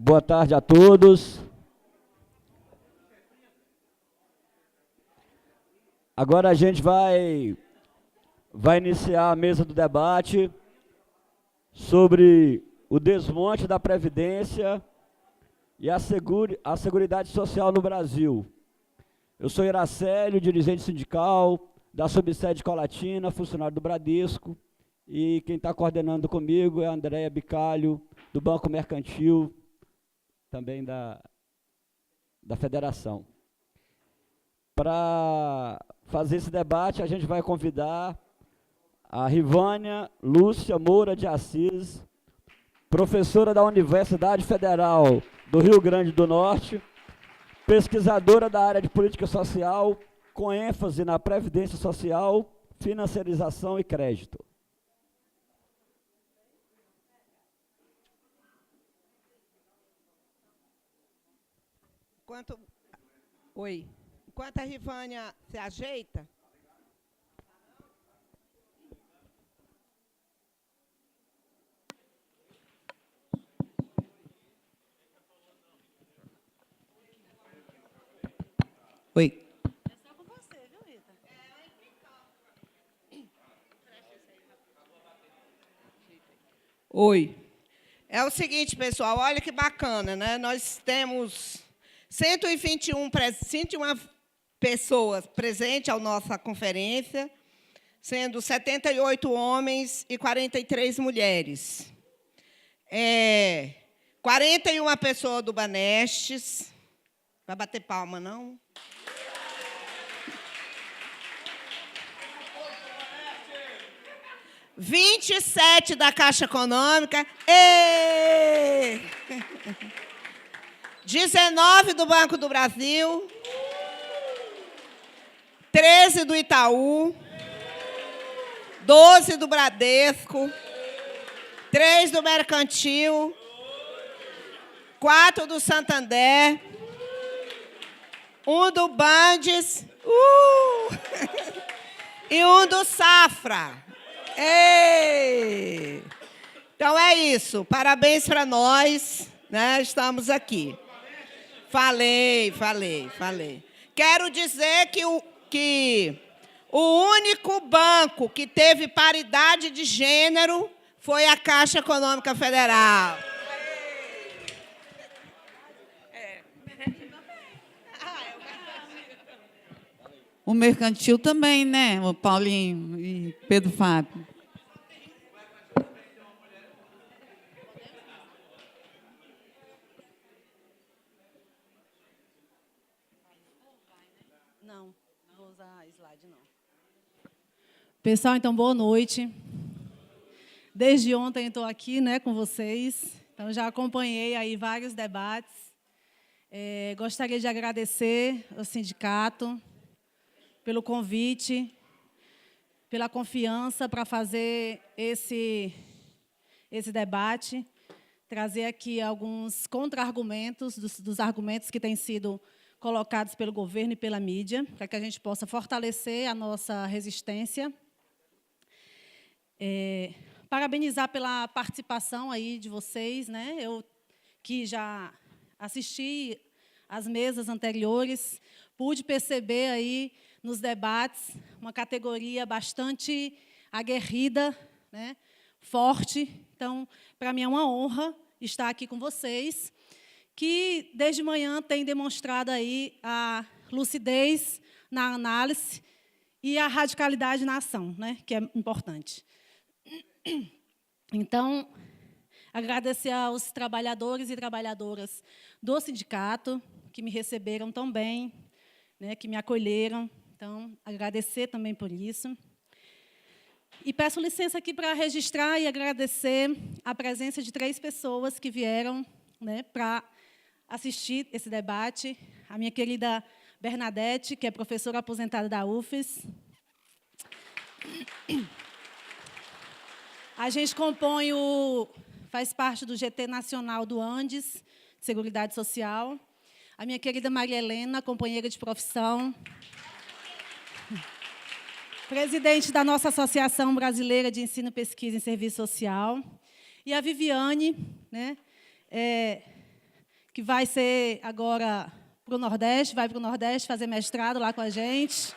Boa tarde a todos. Agora a gente vai iniciar a mesa do debate sobre o desmonte da Previdência e a Seguridade Social no Brasil. Eu sou Iracélio, dirigente sindical da subsede Colatina, funcionário do Bradesco, e quem está coordenando comigo é a Andréia Bicalho, do Banco Mercantil, também da Federação. Para fazer esse debate, a gente vai convidar a Rivânia Lúcia Moura de Assis, professora da Universidade Federal do Rio Grande do Norte, pesquisadora da área de política social, com ênfase na previdência social, financiarização e crédito. Enquanto a Rivânia se ajeita, oi. É só com você, viu, Rita? Oi. É o seguinte, pessoal, olha que bacana, né? Nós temos 121 pessoas presentes à nossa conferência, sendo 78 homens e 43 mulheres. 41 pessoas do Banestes. Vai bater palma, não? – 27 da Caixa Econômica. 19 do Banco do Brasil. 13 do Itaú. 12 do Bradesco. 3 do Mercantil. 4 do Santander. 1 do Bandes. E 1 do Safra. Ei! Então é isso. Parabéns para nós, né? Estamos aqui. Falei. Quero dizer que o único banco que teve paridade de gênero foi a Caixa Econômica Federal. O Mercantil também, né? O Paulinho e Pedro Fábio. Não vou usar slide, não. Pessoal, então, boa noite. Desde ontem estou aqui, né, com vocês. Então, já acompanhei aí vários debates. Gostaria de agradecer ao sindicato pelo convite, pela confiança para fazer esse debate, trazer aqui alguns contra-argumentos dos argumentos que têm sido colocados pelo governo e pela mídia, para que a gente possa fortalecer a nossa resistência. Parabenizar pela participação aí de vocês, né? Eu que já assisti às mesas anteriores, pude perceber aí nos debates uma categoria bastante aguerrida, né? Forte. Então, para mim é uma honra estar aqui com vocês, que desde manhã tem demonstrado aí a lucidez na análise e a radicalidade na ação, né? Que é importante. Então, agradecer aos trabalhadores e trabalhadoras do sindicato, que me receberam tão bem, né, que me acolheram. Então, agradecer também por isso. E peço licença aqui para registrar e agradecer a presença de 3 pessoas que vieram, né, para assistir esse debate. A minha querida Bernadette, que é professora aposentada da UFES. A gente faz parte do GT Nacional do Andes, de Seguridade Social. A minha querida Maria Helena, companheira de profissão. Presidente da nossa Associação Brasileira de Ensino, Pesquisa e Serviço Social. E a Viviane, né, que vai ser agora para o Nordeste, vai para o Nordeste fazer mestrado lá com a gente.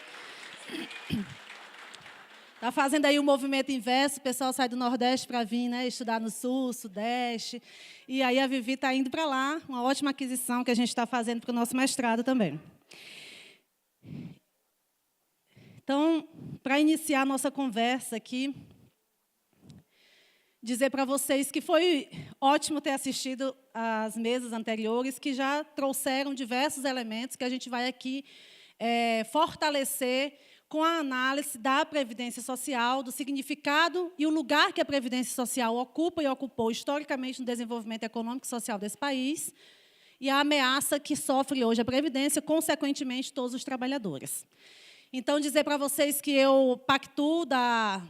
Está fazendo aí um movimento inverso, o pessoal sai do Nordeste para vir, né, estudar no Sul, Sudeste. E aí a Vivi está indo para lá, uma ótima aquisição que a gente está fazendo para o nosso mestrado também. Então, para iniciar a nossa conversa aqui, dizer para vocês que foi ótimo ter assistido às mesas anteriores, que já trouxeram diversos elementos que a gente vai aqui fortalecer com a análise da Previdência Social, do significado e o lugar que a Previdência Social ocupa e ocupou historicamente no desenvolvimento econômico e social desse país, e a ameaça que sofre hoje a Previdência, consequentemente, todos os trabalhadores. Então, dizer para vocês que eu pactuo da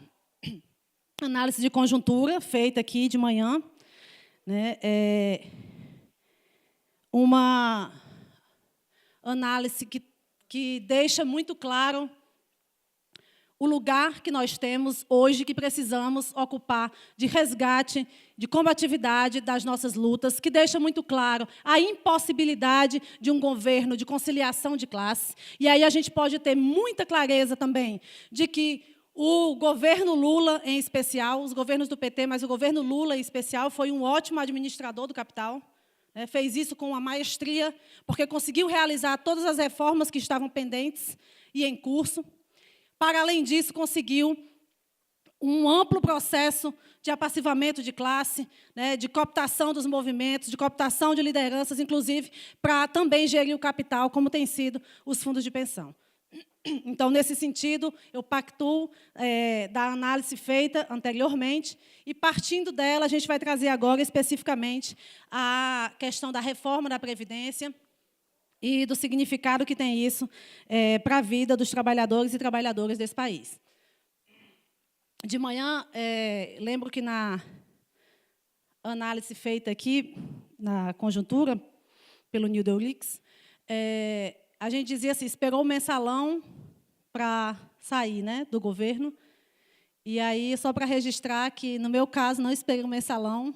análise de conjuntura, feita aqui de manhã, né, uma análise que deixa muito claro o lugar que nós temos hoje, que precisamos ocupar de resgate, de combatividade das nossas lutas, que deixa muito claro a impossibilidade de um governo de conciliação de classe. E aí a gente pode ter muita clareza também de que o governo Lula, em especial, os governos do PT, mas o governo Lula, em especial, foi um ótimo administrador do capital, né, fez isso com uma maestria, porque conseguiu realizar todas as reformas que estavam pendentes e em curso. Para além disso, conseguiu um amplo processo de apassivamento de classe, né, de cooptação dos movimentos, de cooptação de lideranças, inclusive, para também gerir o capital, como tem sido os fundos de pensão. Então, nesse sentido, eu pactuo da análise feita anteriormente, e, partindo dela, a gente vai trazer agora, especificamente, a questão da reforma da Previdência e do significado que tem isso para a vida dos trabalhadores e trabalhadoras desse país. De manhã, lembro que na análise feita aqui, na conjuntura, pelo New Deulix, a gente dizia assim, esperou o mensalão para sair, né, do governo. E aí, só para registrar que, no meu caso, não esperei o mensalão.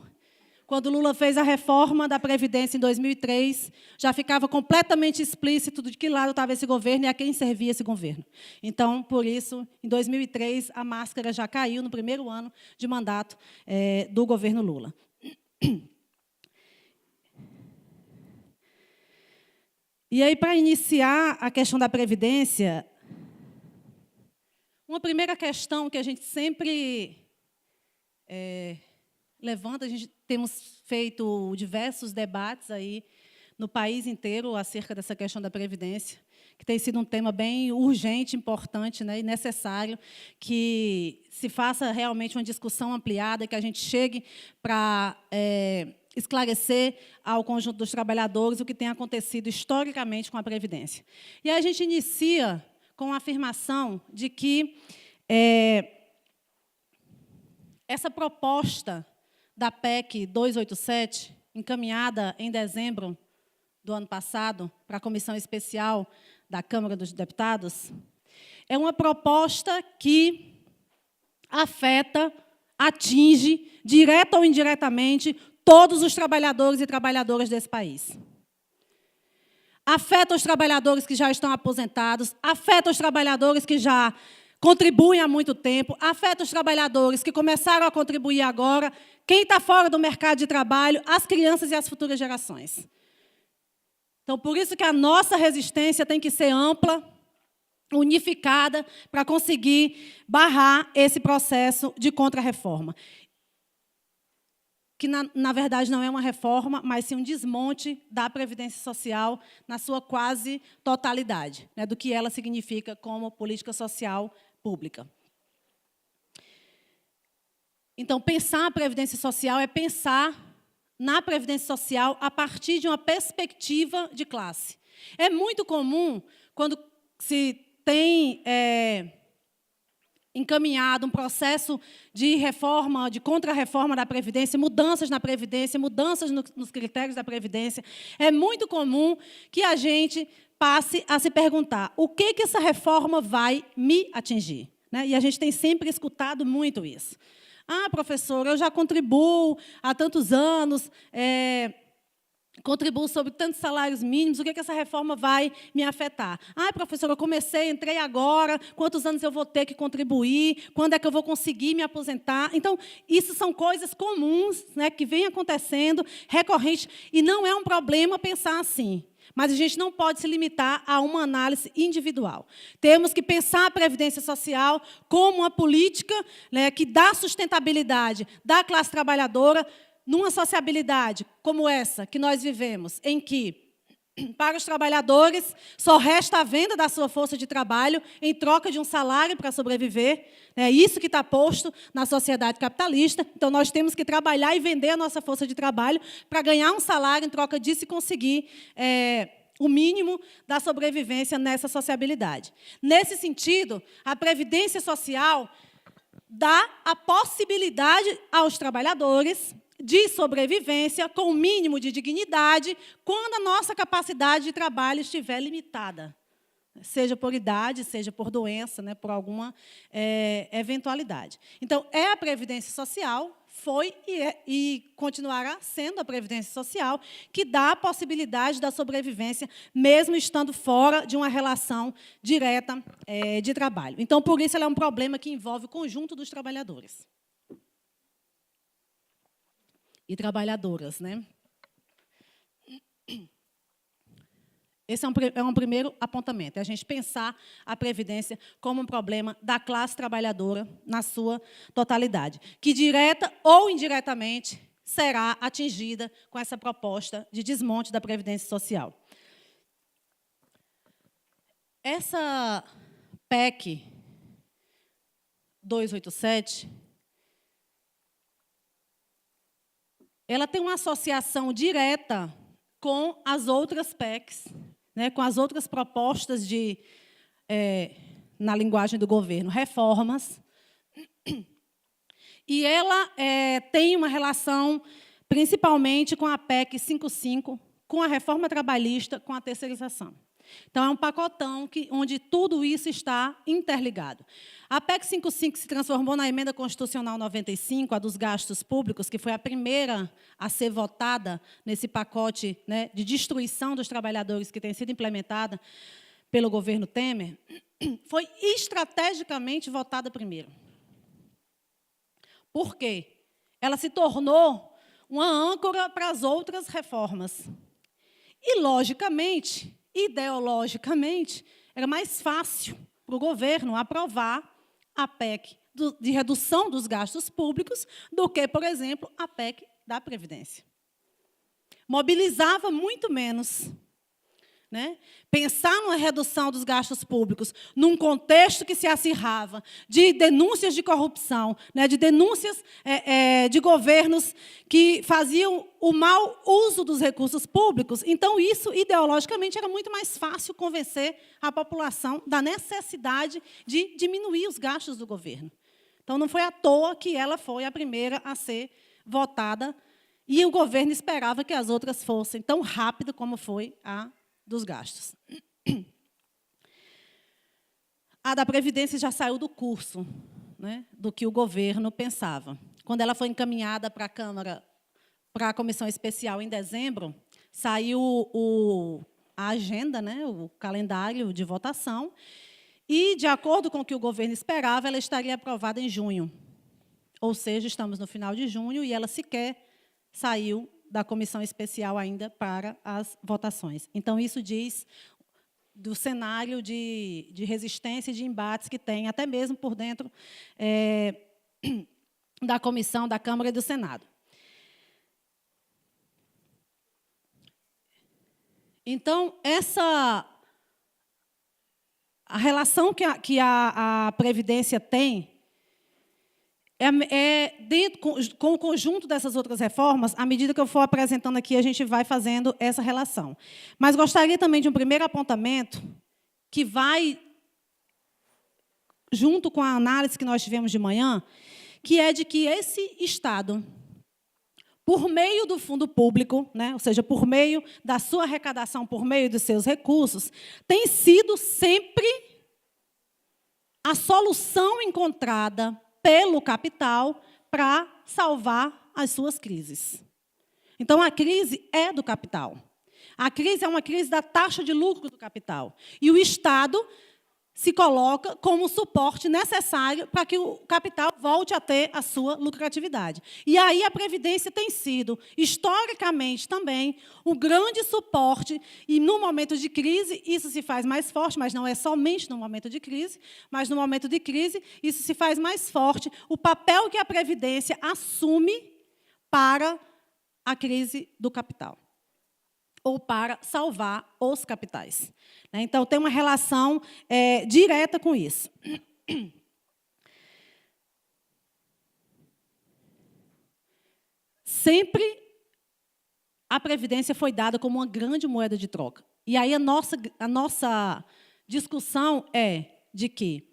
Quando Lula fez a reforma da Previdência em 2003, já ficava completamente explícito de que lado estava esse governo e a quem servia esse governo. Então, por isso, em 2003, a máscara já caiu no primeiro ano de mandato do governo Lula. E aí, para iniciar a questão da Previdência, uma primeira questão que a gente sempre levanta, temos feito diversos debates aí no país inteiro acerca dessa questão da Previdência, que tem sido um tema bem urgente, importante, né, e necessário que se faça realmente uma discussão ampliada, que a gente chegue para esclarecer ao conjunto dos trabalhadores o que tem acontecido historicamente com a Previdência. E aí a gente inicia com a afirmação de que essa proposta da PEC 287, encaminhada em dezembro do ano passado para a Comissão Especial da Câmara dos Deputados, é uma proposta que afeta, atinge, direta ou indiretamente, todos os trabalhadores e trabalhadoras desse país. Afeta os trabalhadores que já estão aposentados, afeta os trabalhadores que já contribuem há muito tempo, afeta os trabalhadores que começaram a contribuir agora, quem está fora do mercado de trabalho, as crianças e as futuras gerações. Então, por isso que a nossa resistência tem que ser ampla, unificada, para conseguir barrar esse processo de contra-reforma. Que, na verdade, não é uma reforma, mas sim um desmonte da Previdência Social na sua quase totalidade, né, do que ela significa como política social pública. Então, pensar a Previdência Social é pensar na Previdência Social a partir de uma perspectiva de classe. É muito comum, quando se tem encaminhado um processo de reforma, de contra-reforma da Previdência, mudanças na Previdência, mudanças nos critérios da Previdência, é muito comum que a gente passe a se perguntar o que essa reforma vai me atingir, né? E a gente tem sempre escutado muito isso. Ah, professor, eu já contribuo há tantos anos contribuo sobre tantos salários mínimos, o que essa reforma vai me afetar? Ah, professora, eu comecei, entrei agora, quantos anos eu vou ter que contribuir, quando é que eu vou conseguir me aposentar? Então, isso são coisas comuns, né, que vêm acontecendo, recorrentes, e não é um problema pensar assim. Mas a gente não pode se limitar a uma análise individual. Temos que pensar a Previdência Social como uma política, né, que dá sustentabilidade da classe trabalhadora, numa sociabilidade como essa que nós vivemos, em que, para os trabalhadores, só resta a venda da sua força de trabalho em troca de um salário para sobreviver. É isso que está posto na sociedade capitalista. Então, nós temos que trabalhar e vender a nossa força de trabalho para ganhar um salário em troca disso e conseguir o mínimo da sobrevivência nessa sociabilidade. Nesse sentido, a Previdência Social dá a possibilidade aos trabalhadores de sobrevivência com o mínimo de dignidade quando a nossa capacidade de trabalho estiver limitada, seja por idade, seja por doença, né, por alguma eventualidade. Então, é a Previdência Social, foi e continuará sendo a Previdência Social, que dá a possibilidade da sobrevivência, mesmo estando fora de uma relação direta de trabalho. Então, por isso, ela é um problema que envolve o conjunto dos trabalhadores e trabalhadoras, né? Esse é um primeiro apontamento, é a gente pensar a Previdência como um problema da classe trabalhadora na sua totalidade, que, direta ou indiretamente, será atingida com essa proposta de desmonte da Previdência Social. Essa PEC 287, ela tem uma associação direta com as outras PECs, né, com as outras propostas na linguagem do governo, reformas. E ela tem uma relação, principalmente, com a PEC 55, com a reforma trabalhista, com a terceirização. Então, é um pacotão onde tudo isso está interligado. A PEC 55 se transformou na Emenda Constitucional 95, a dos gastos públicos, que foi a primeira a ser votada nesse pacote, né, de destruição dos trabalhadores que tem sido implementada pelo governo Temer, foi estrategicamente votada primeiro. Por quê? Ela se tornou uma âncora para as outras reformas. E, logicamente, ideologicamente, era mais fácil para o governo aprovar a PEC de redução dos gastos públicos do que, por exemplo, a PEC da Previdência. Mobilizava muito menos, né? Pensar numa redução dos gastos públicos num contexto que se acirrava de denúncias de corrupção, né, de denúncias de governos que faziam o mau uso dos recursos públicos. Então, isso, ideologicamente, era muito mais fácil convencer a população da necessidade de diminuir os gastos do governo. Então, não foi à toa que ela foi a primeira a ser votada e o governo esperava que as outras fossem tão rápido como foi a dos gastos. A da Previdência já saiu do curso, né, do que o governo pensava. Quando ela foi encaminhada para a Câmara, para a Comissão Especial em dezembro, saiu a agenda, né, o calendário de votação, e, de acordo com o que o governo esperava, ela estaria aprovada em junho. Ou seja, estamos no final de junho e ela sequer saiu da Comissão Especial ainda para as votações. Então, isso diz do cenário de resistência e de embates que tem, até mesmo por dentro da Comissão, da Câmara e do Senado. Então, a relação que a Previdência tem com o conjunto dessas outras reformas, à medida que eu for apresentando aqui, a gente vai fazendo essa relação. Mas gostaria também de um primeiro apontamento que vai junto com a análise que nós tivemos de manhã, que é de que esse Estado, por meio do fundo público, né, ou seja, por meio da sua arrecadação, por meio dos seus recursos, tem sido sempre a solução encontrada pelo capital para salvar as suas crises. Então, a crise é do capital. A crise é uma crise da taxa de lucro do capital. E o Estado se coloca como suporte necessário para que o capital volte a ter a sua lucratividade. E aí a Previdência tem sido, historicamente também, um grande suporte, e no momento de crise isso se faz mais forte, mas não é somente no momento de crise, mas no momento de crise isso se faz mais forte, o papel que a Previdência assume para a crise do capital, ou para salvar os capitais. Então, tem uma relação direta com isso. Sempre a Previdência foi dada como uma grande moeda de troca. E aí a nossa discussão é de que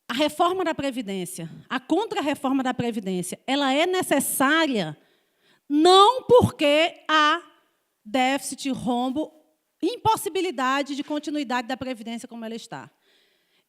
a reforma da Previdência, a contra-reforma da Previdência, ela é necessária não porque há déficit, rombo, impossibilidade de continuidade da Previdência como ela está.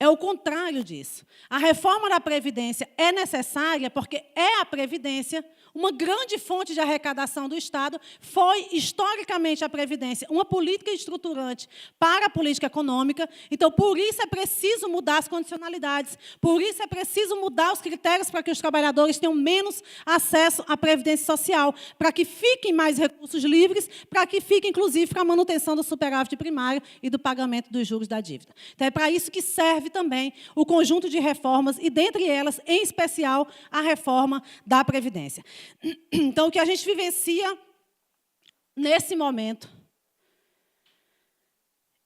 É o contrário disso. A reforma da Previdência é necessária porque é a Previdência uma grande fonte de arrecadação do Estado. Foi, historicamente, a Previdência uma política estruturante para a política econômica. Então, por isso é preciso mudar as condicionalidades, por isso é preciso mudar os critérios para que os trabalhadores tenham menos acesso à Previdência Social, para que fiquem mais recursos livres, para que fique, inclusive, para a manutenção do superávit primário e do pagamento dos juros da dívida. Então, é para isso que serve também o conjunto de reformas, e, dentre elas, em especial, a reforma da Previdência. Então, o que a gente vivencia nesse momento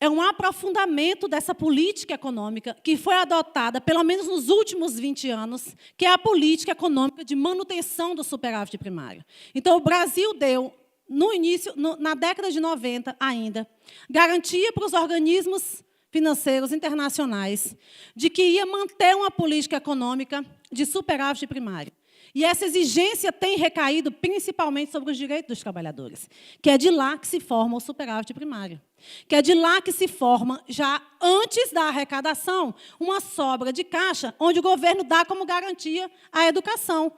é um aprofundamento dessa política econômica que foi adotada, pelo menos nos últimos 20 anos, que é a política econômica de manutenção do superávit primário. Então, o Brasil deu, no início, na década de 90 ainda, garantia para os organismos financeiros internacionais de que ia manter uma política econômica de superávit primário. E essa exigência tem recaído principalmente sobre os direitos dos trabalhadores, que é de lá que se forma o superávit primário, que é de lá que se forma, já antes da arrecadação, uma sobra de caixa, onde o governo dá como garantia a educação,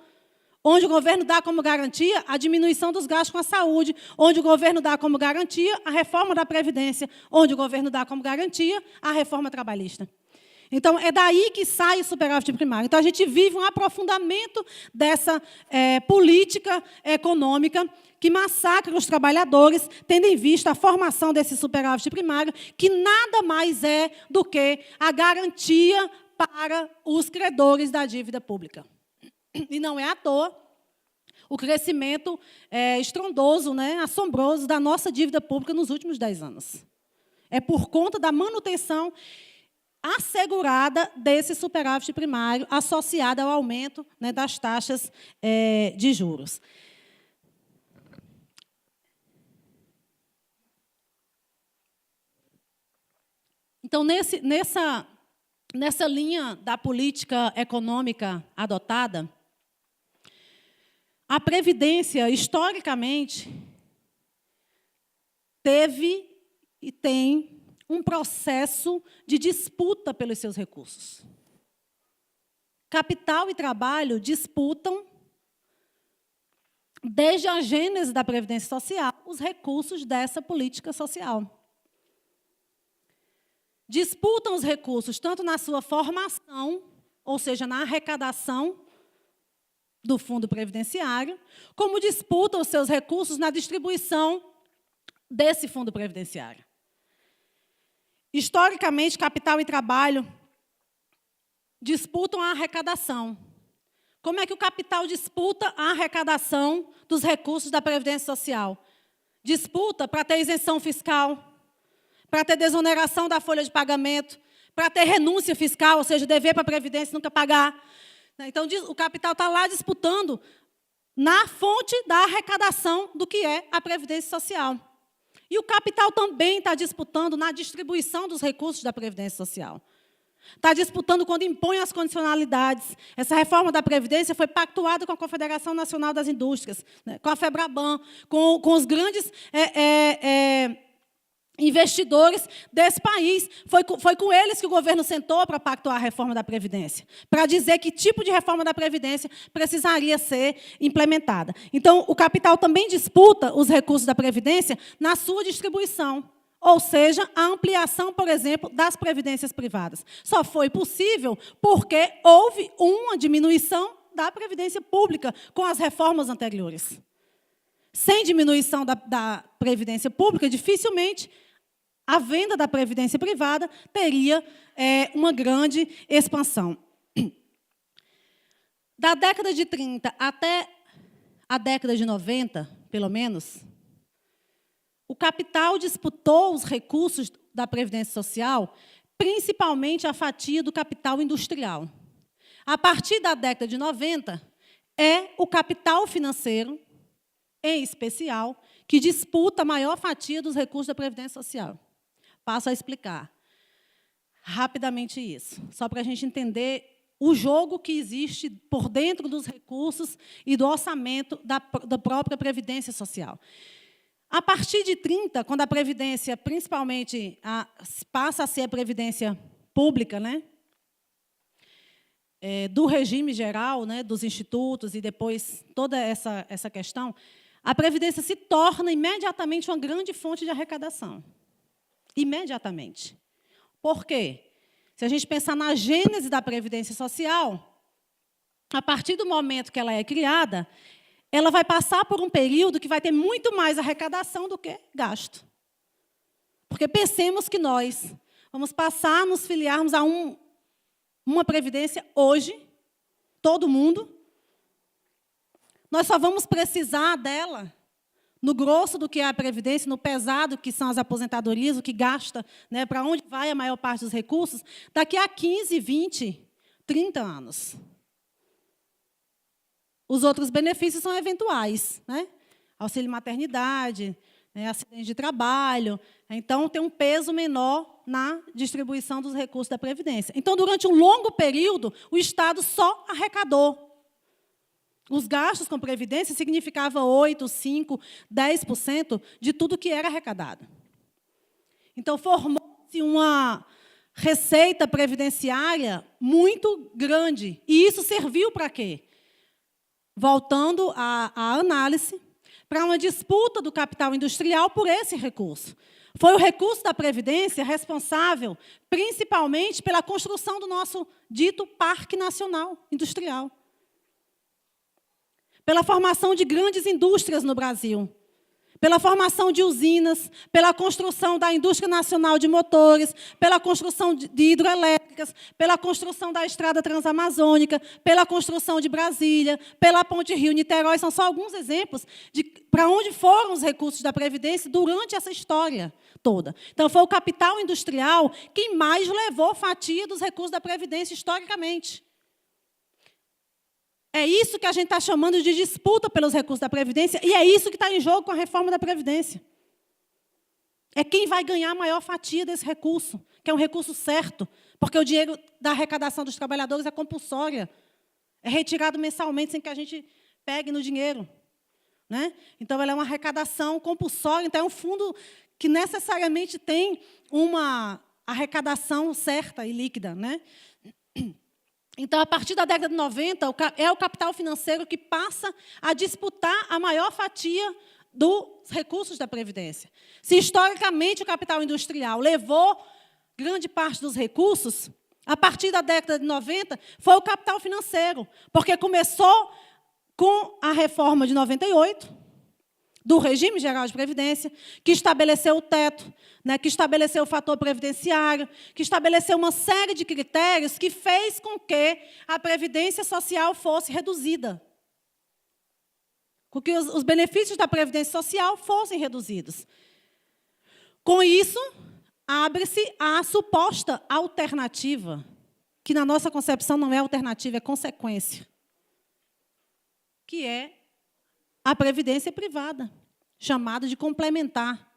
onde o governo dá como garantia a diminuição dos gastos com a saúde, onde o governo dá como garantia a reforma da Previdência, onde o governo dá como garantia a reforma trabalhista. Então, é daí que sai o superávit primário. Então, a gente vive um aprofundamento dessa política econômica que massacra os trabalhadores, tendo em vista a formação desse superávit primário, que nada mais é do que a garantia para os credores da dívida pública. E não é à toa o crescimento estrondoso, assombroso da nossa dívida pública nos últimos 10 anos. É por conta da manutenção assegurada desse superávit primário, associada ao aumento das taxas de juros. Então, nessa linha da política econômica adotada, a Previdência, historicamente, teve e tem um processo de disputa pelos seus recursos. Capital e trabalho disputam, desde a gênese da Previdência Social, os recursos dessa política social. Disputam os recursos tanto na sua formação, ou seja, na arrecadação do fundo previdenciário, como disputam os seus recursos na distribuição desse fundo previdenciário. Historicamente, capital e trabalho disputam a arrecadação. Como é que o capital disputa a arrecadação dos recursos da Previdência Social? Disputa para ter isenção fiscal, para ter desoneração da folha de pagamento, para ter renúncia fiscal, ou seja, dever para a Previdência e nunca pagar. Então, o capital está lá disputando na fonte da arrecadação do que é a Previdência Social. E o capital também está disputando na distribuição dos recursos da Previdência Social. Está disputando quando impõe as condicionalidades. Essa reforma da Previdência foi pactuada com a Confederação Nacional das Indústrias, com a FEBRABAN, com os grandes investidores desse país. Foi com eles que o governo sentou para pactuar a reforma da Previdência, para dizer que tipo de reforma da Previdência precisaria ser implementada. Então, o capital também disputa os recursos da Previdência na sua distribuição, ou seja, a ampliação, por exemplo, das previdências privadas. Só foi possível porque houve uma diminuição da Previdência Pública com as reformas anteriores. Sem diminuição da Previdência Pública, dificilmente a venda da Previdência Privada teria uma grande expansão. Da década de 30 até a década de 90, pelo menos, o capital disputou os recursos da Previdência Social, principalmente a fatia do capital industrial. A partir da década de 90, é o capital financeiro, em especial, que disputa a maior fatia dos recursos da Previdência Social. Passo a explicar rapidamente isso, só para a gente entender o jogo que existe por dentro dos recursos e do orçamento da própria Previdência Social. A partir de 30, quando a Previdência, principalmente, passa a ser a Previdência Pública, né, do regime geral, né, dos institutos, e depois toda essa questão, a Previdência se torna imediatamente uma grande fonte de arrecadação. Imediatamente. Por quê? Se a gente pensar na gênese da Previdência Social, a partir do momento que ela é criada, ela vai passar por um período que vai ter muito mais arrecadação do que gasto. Porque pensemos que nós vamos passar a nos filiarmos a uma Previdência hoje, todo mundo. Nós só vamos precisar dela no grosso do que é a Previdência, no pesado que são as aposentadorias, o que gasta, né, para onde vai a maior parte dos recursos, daqui a 15, 20, 30 anos. Os outros benefícios são eventuais, né? Auxílio maternidade, né, acidente de trabalho. Então, tem um peso menor na distribuição dos recursos da Previdência. Então, durante um longo período, o Estado só arrecadou. Os gastos com Previdência significavam 8%, 5%, 10% de tudo que era arrecadado. Então, formou-se uma receita previdenciária muito grande. E isso serviu para quê? Voltando à análise, para uma disputa do capital industrial por esse recurso. Foi o recurso da Previdência responsável, principalmente, pela construção do nosso dito Parque Nacional Industrial. Pela formação de grandes indústrias no Brasil, pela formação de usinas, pela construção da indústria nacional de motores, pela construção de hidroelétricas, pela construção da estrada transamazônica, pela construção de Brasília, pela ponte Rio-Niterói. São só alguns exemplos de para onde foram os recursos da Previdência durante essa história toda. Então, foi o capital industrial quem mais levou fatia dos recursos da Previdência historicamente. É isso que a gente está chamando de disputa pelos recursos da Previdência, e é isso que está em jogo com a reforma da Previdência. É quem vai ganhar a maior fatia desse recurso, que é um recurso certo, porque o dinheiro da arrecadação dos trabalhadores é compulsória, é retirado mensalmente sem que a gente pegue no dinheiro, né? Então, ela é uma arrecadação compulsória, então é um fundo que necessariamente tem uma arrecadação certa e líquida, né? Então, a partir da década de 90, é o capital financeiro que passa a disputar a maior fatia dos recursos da Previdência. Se, historicamente, o capital industrial levou grande parte dos recursos, a partir da década de 90, foi o capital financeiro, porque começou com a reforma de 98, do regime geral de previdência, que estabeleceu o teto, né, que estabeleceu o fator previdenciário, que estabeleceu uma série de critérios que fez com que a previdência social fosse reduzida, com que os benefícios da previdência social fossem reduzidos. Com isso, abre-se a suposta alternativa, que na nossa concepção não é alternativa, é consequência, que é a previdência privada, chamada de complementar.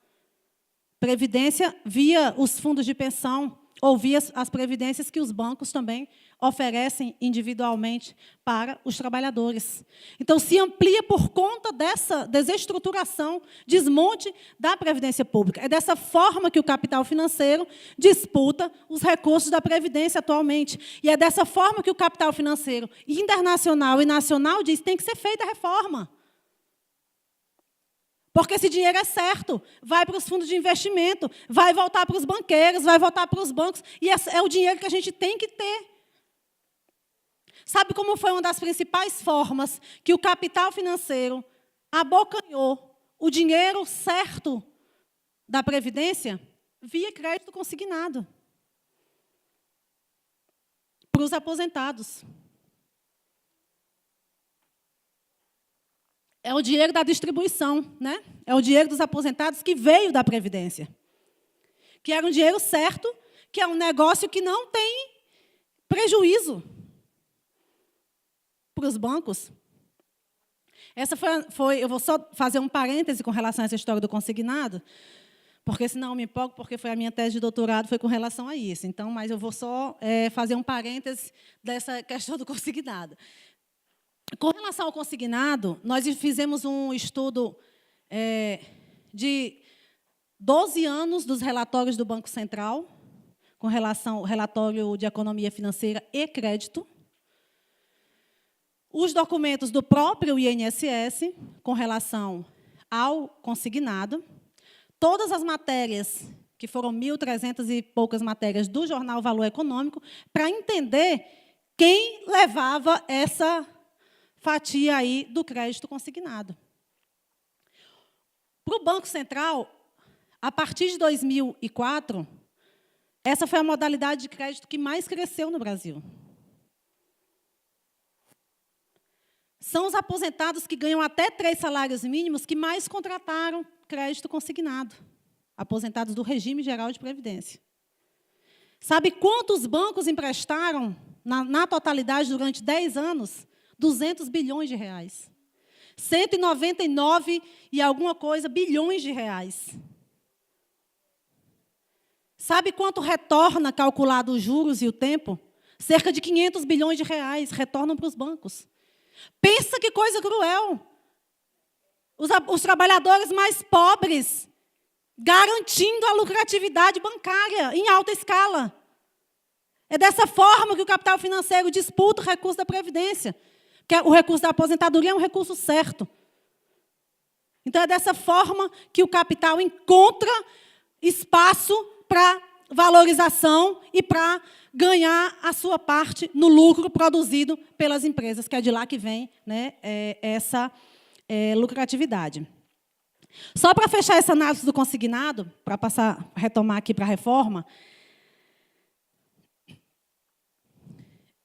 Previdência via os fundos de pensão ouvir as previdências que os bancos também oferecem individualmente para os trabalhadores. Então, se amplia por conta dessa desestruturação, desmonte da Previdência Pública. É dessa forma que o capital financeiro disputa os recursos da Previdência atualmente. E é dessa forma que o capital financeiro internacional e nacional diz que tem que ser feita a reforma. Porque esse dinheiro é certo, vai para os fundos de investimento, vai voltar para os banqueiros, vai voltar para os bancos, e é o dinheiro que a gente tem que ter. Sabe como foi uma das principais formas que o capital financeiro abocanhou o dinheiro certo da Previdência? Via crédito consignado para os aposentados. É o dinheiro da distribuição, né? É o dinheiro dos aposentados que veio da Previdência. Que era um dinheiro certo, que é um negócio que não tem prejuízo para os bancos. Essa foi, eu vou só fazer um parêntese com relação a essa história do consignado, porque senão eu me empolgo, porque foi a minha tese de doutorado, foi com relação a isso. Então, mas eu vou só fazer um parêntese dessa questão do consignado. Com relação ao consignado, nós fizemos um estudo de 12 anos dos relatórios do Banco Central, com relação ao relatório de economia financeira e crédito, os documentos do próprio INSS, com relação ao consignado, todas as matérias, que foram 1.300 e poucas matérias do jornal Valor Econômico, para entender quem levava essa fatia aí do crédito consignado. Para o Banco Central, a partir de 2004, essa foi a modalidade de crédito que mais cresceu no Brasil. São os aposentados que ganham até 3 salários mínimos que mais contrataram crédito consignado, aposentados do regime geral de previdência. Sabe quantos bancos emprestaram, na totalidade, durante 10 anos? 200 bilhões de reais. 199 e alguma coisa bilhões de reais. Sabe quanto retorna, calculado os juros e o tempo? Cerca de 500 bilhões de reais retornam para os bancos. Pensa que coisa cruel. Os trabalhadores mais pobres garantindo a lucratividade bancária em alta escala. É dessa forma que o capital financeiro disputa o recurso da Previdência. Que o recurso da aposentadoria é um recurso certo. Então, é dessa forma que o capital encontra espaço para valorização e para ganhar a sua parte no lucro produzido pelas empresas, que é de lá que vem, né, essa lucratividade. Só para fechar essa análise do consignado, para retomar aqui para a reforma,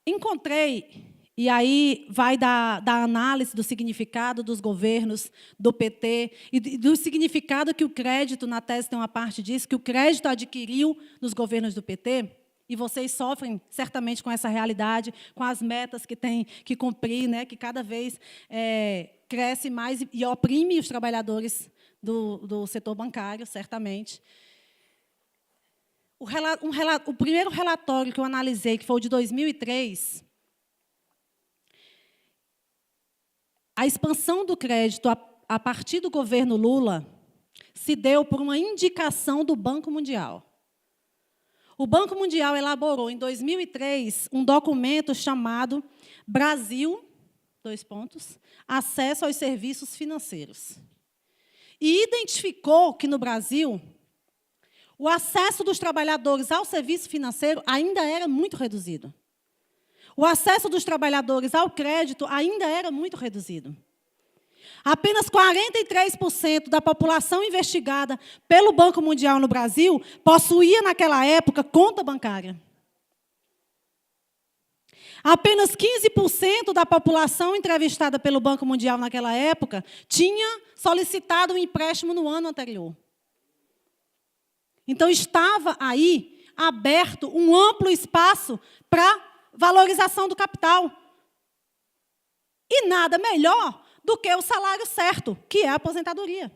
encontrei... E aí vai da análise do significado dos governos do PT e do significado que o crédito, na tese tem uma parte disso, que o crédito adquiriu nos governos do PT, e vocês sofrem certamente com essa realidade, com as metas que têm que cumprir, né, que cada vez cresce mais e oprime os trabalhadores do setor bancário, certamente. O primeiro relatório que eu analisei, que foi o de 2003, a expansão do crédito a partir do governo Lula se deu por uma indicação do Banco Mundial. O Banco Mundial elaborou, em 2003, um documento chamado Brasil, Acesso aos Serviços Financeiros. E identificou que, no Brasil, o acesso dos trabalhadores ao serviço financeiro ainda era muito reduzido. O acesso dos trabalhadores ao crédito ainda era muito reduzido. Apenas 43% da população investigada pelo Banco Mundial no Brasil possuía, naquela época, conta bancária. Apenas 15% da população entrevistada pelo Banco Mundial naquela época tinha solicitado um empréstimo no ano anterior. Então, estava aí aberto um amplo espaço para valorização do capital. E nada melhor do que o salário certo, que é a aposentadoria.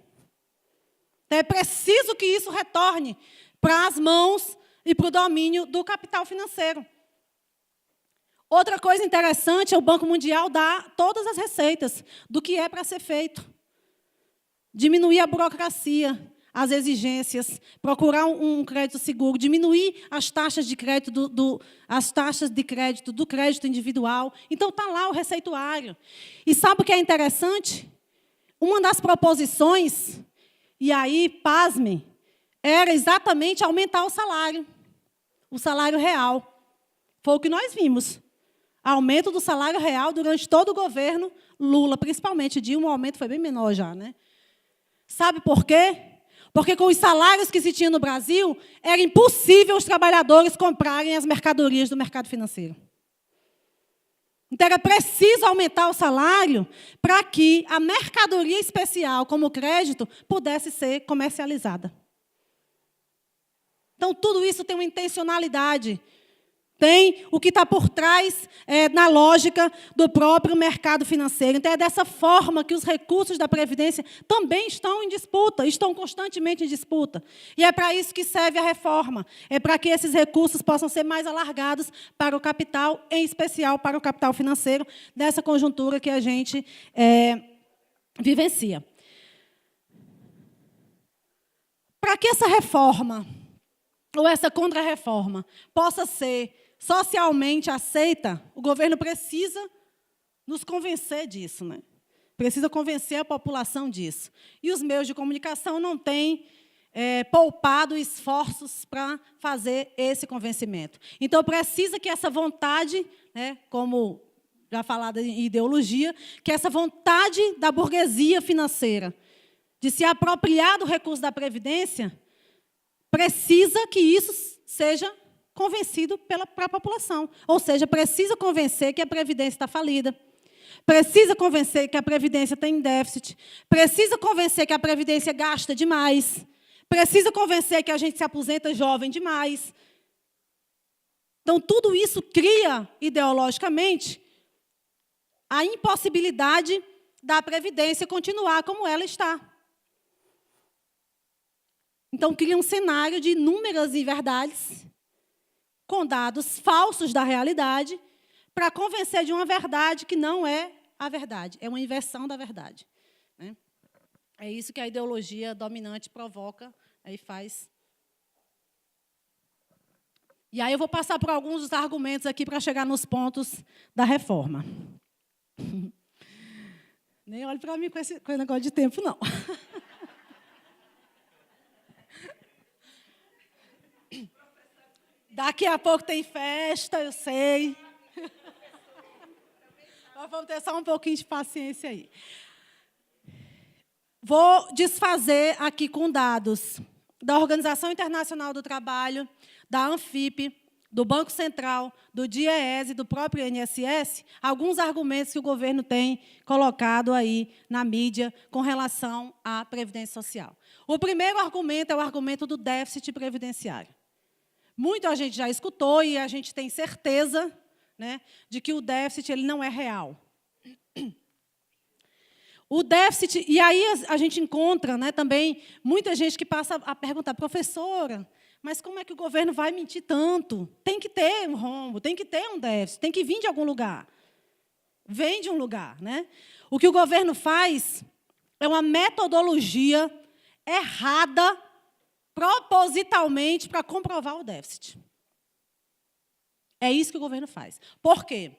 Então, é preciso que isso retorne para as mãos e para o domínio do capital financeiro. Outra coisa interessante é o Banco Mundial dar todas as receitas do que é para ser feito. Diminuir a burocracia, as exigências, procurar um crédito seguro, diminuir as taxas de crédito do crédito individual. Então, está lá o receituário. E sabe o que é interessante? Uma das proposições, e aí, pasme, era exatamente aumentar o salário real. Foi o que nós vimos. Aumento do salário real durante todo o governo Lula, principalmente Dilma, o aumento foi bem menor já, né? Sabe por quê? Porque com os salários que se tinha no Brasil, era impossível os trabalhadores comprarem as mercadorias do mercado financeiro. Então, era preciso aumentar o salário para que a mercadoria especial, como o crédito, pudesse ser comercializada. Então, tudo isso tem uma intencionalidade. Tem o que está por trás na lógica do próprio mercado financeiro. Então, é dessa forma que os recursos da Previdência também estão em disputa, estão constantemente em disputa. E é para isso que serve a reforma. É para que esses recursos possam ser mais alargados para o capital, em especial para o capital financeiro, nessa conjuntura que a gente vivencia. Para que essa reforma, ou essa contra-reforma, possa ser socialmente aceita, o governo precisa nos convencer disso, né? Precisa convencer a população disso. E os meios de comunicação não têm poupado esforços para fazer esse convencimento. Então, precisa que essa vontade, né, como já falado em ideologia, que essa vontade da burguesia financeira de se apropriar do recurso da Previdência, precisa que isso seja convencido para a população. Ou seja, precisa convencer que a Previdência está falida, precisa convencer que a Previdência tem déficit, precisa convencer que a Previdência gasta demais, precisa convencer que a gente se aposenta jovem demais. Então, tudo isso cria, ideologicamente, a impossibilidade da Previdência continuar como ela está. Então, cria um cenário de inúmeras inverdades, com dados falsos da realidade, para convencer de uma verdade que não é a verdade, é uma inversão da verdade. Né? É isso que a ideologia dominante provoca e faz. E aí eu vou passar por alguns dos argumentos aqui para chegar nos pontos da reforma. Nem olhe para mim com esse negócio de tempo, não. Daqui a pouco tem festa, eu sei. Nós vamos ter só um pouquinho de paciência aí. Vou desfazer aqui com dados da Organização Internacional do Trabalho, da Anfip, do Banco Central, do DIEESE, do próprio INSS, alguns argumentos que o governo tem colocado aí na mídia com relação à Previdência Social. O primeiro argumento é o argumento do déficit previdenciário. Muito a gente já escutou e a gente tem certeza, né, de que o déficit ele não é real. O déficit, e aí a gente encontra, né, também muita gente que passa a perguntar, professora, mas como é que o governo vai mentir tanto? Tem que ter um rombo, tem que ter um déficit, tem que vir de algum lugar. Vem de um lugar. Né? O que o governo faz é uma metodologia errada, propositalmente, para comprovar o déficit. É isso que o governo faz. Por quê?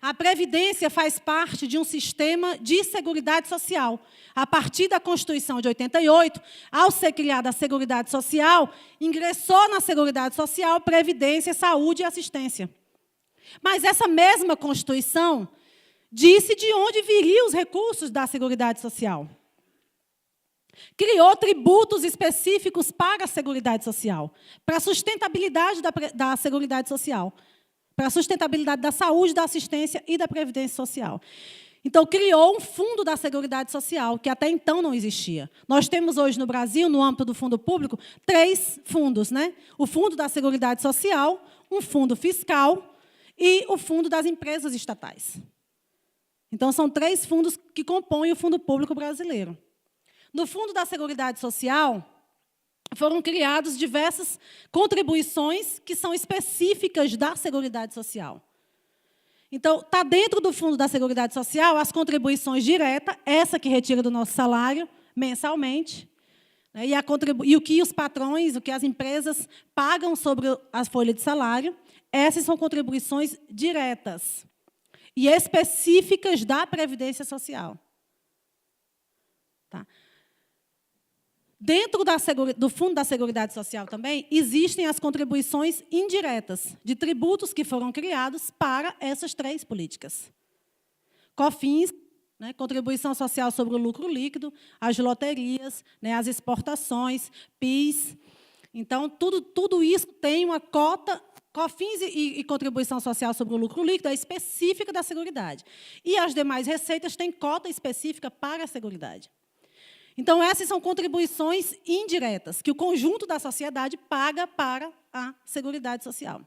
A Previdência faz parte de um sistema de seguridade social. A partir da Constituição de 88, ao ser criada a Seguridade Social, ingressou na Seguridade Social Previdência, Saúde e Assistência. Mas essa mesma Constituição disse de onde viriam os recursos da Seguridade Social. Criou tributos específicos para a Seguridade Social, para a sustentabilidade da Seguridade Social, para a sustentabilidade da saúde, da assistência e da Previdência Social. Então, criou um fundo da Seguridade Social, que até então não existia. Nós temos hoje no Brasil, no âmbito do fundo público, 3 fundos. Né? O Fundo da Seguridade Social, um fundo fiscal e o fundo das empresas estatais. Então, são 3 fundos que compõem o fundo público brasileiro. No Fundo da Seguridade Social, foram criadas diversas contribuições que são específicas da Seguridade Social. Então, está dentro do Fundo da Seguridade Social as contribuições diretas, essa que retira do nosso salário mensalmente, né, e o que os patrões, o que as empresas pagam sobre a folha de salário, essas são contribuições diretas e específicas da Previdência Social. Tá? Dentro do Fundo da Seguridade Social também, existem as contribuições indiretas de tributos que foram criados para essas 3 políticas. COFINS, né, contribuição social sobre o lucro líquido, as loterias, né, as exportações, PIS. Então, tudo isso tem uma cota. COFINS e contribuição social sobre o lucro líquido é específica da Seguridade. E as demais receitas têm cota específica para a Seguridade. Então, essas são contribuições indiretas, que o conjunto da sociedade paga para a Seguridade Social.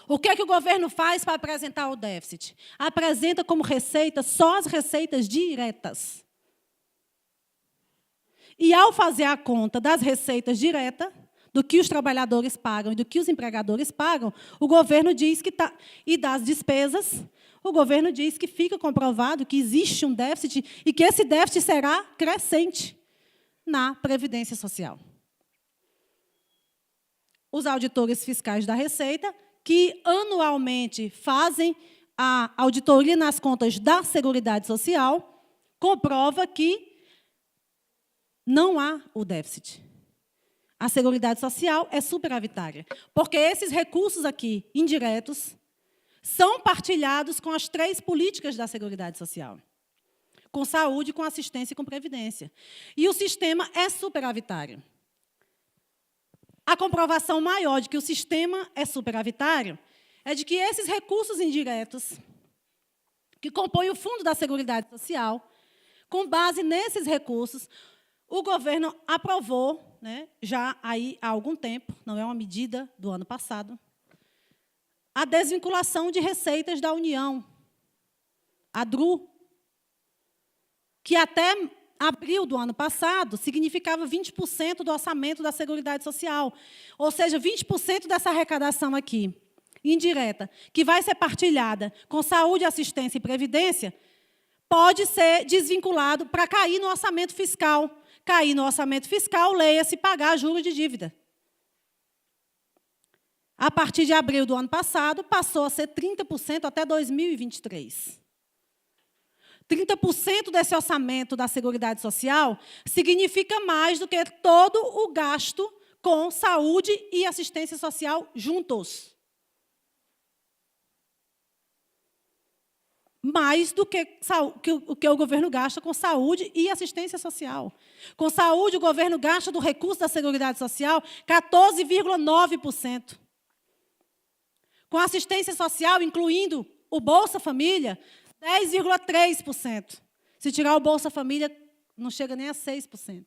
O que é que o governo faz para apresentar o déficit? Apresenta como receita só as receitas diretas. E, ao fazer a conta das receitas diretas, do que os trabalhadores pagam e do que os empregadores pagam, o governo diz que e das despesas, o governo diz que fica comprovado que existe um déficit e que esse déficit será crescente na Previdência Social. Os auditores fiscais da Receita, que anualmente fazem a auditoria nas contas da Seguridade Social, comprova que não há o déficit. A Seguridade Social é superavitária, porque esses recursos aqui, indiretos, são partilhados com as 3 políticas da Seguridade Social. Com saúde, com assistência e com previdência. E o sistema é superavitário. A comprovação maior de que o sistema é superavitário é de que esses recursos indiretos, que compõem o Fundo da Seguridade Social, com base nesses recursos, o governo aprovou, né, já aí há algum tempo, não é uma medida do ano passado, a desvinculação de receitas da União, a DRU, que até abril do ano passado significava 20% do orçamento da Seguridade Social. Ou seja, 20% dessa arrecadação aqui, indireta, que vai ser partilhada com saúde, assistência e previdência, pode ser desvinculado para cair no orçamento fiscal. Cair no orçamento fiscal, leia-se pagar juros de dívida. A partir de abril do ano passado, passou a ser 30% até 2023. 30% desse orçamento da Seguridade Social significa mais do que todo o gasto com saúde e assistência social juntos. Mais do que o governo gasta com saúde e assistência social. Com saúde, o governo gasta do recurso da Seguridade Social 14,9%. Com assistência social, incluindo o Bolsa Família, 10,3%. Se tirar o Bolsa Família, não chega nem a 6%.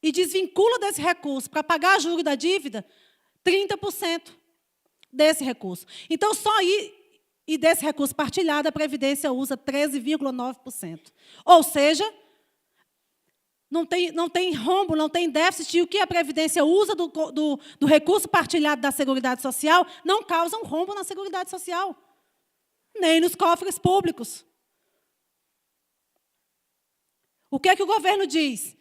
E desvincula desse recurso para pagar juros da dívida, 30% desse recurso. Então, só aí, e desse recurso partilhado, a Previdência usa 13,9%. Ou seja, não tem rombo, não tem déficit, e o que a Previdência usa do recurso partilhado da Seguridade Social não causa um rombo na Seguridade Social, nem nos cofres públicos. O que é que o governo diz?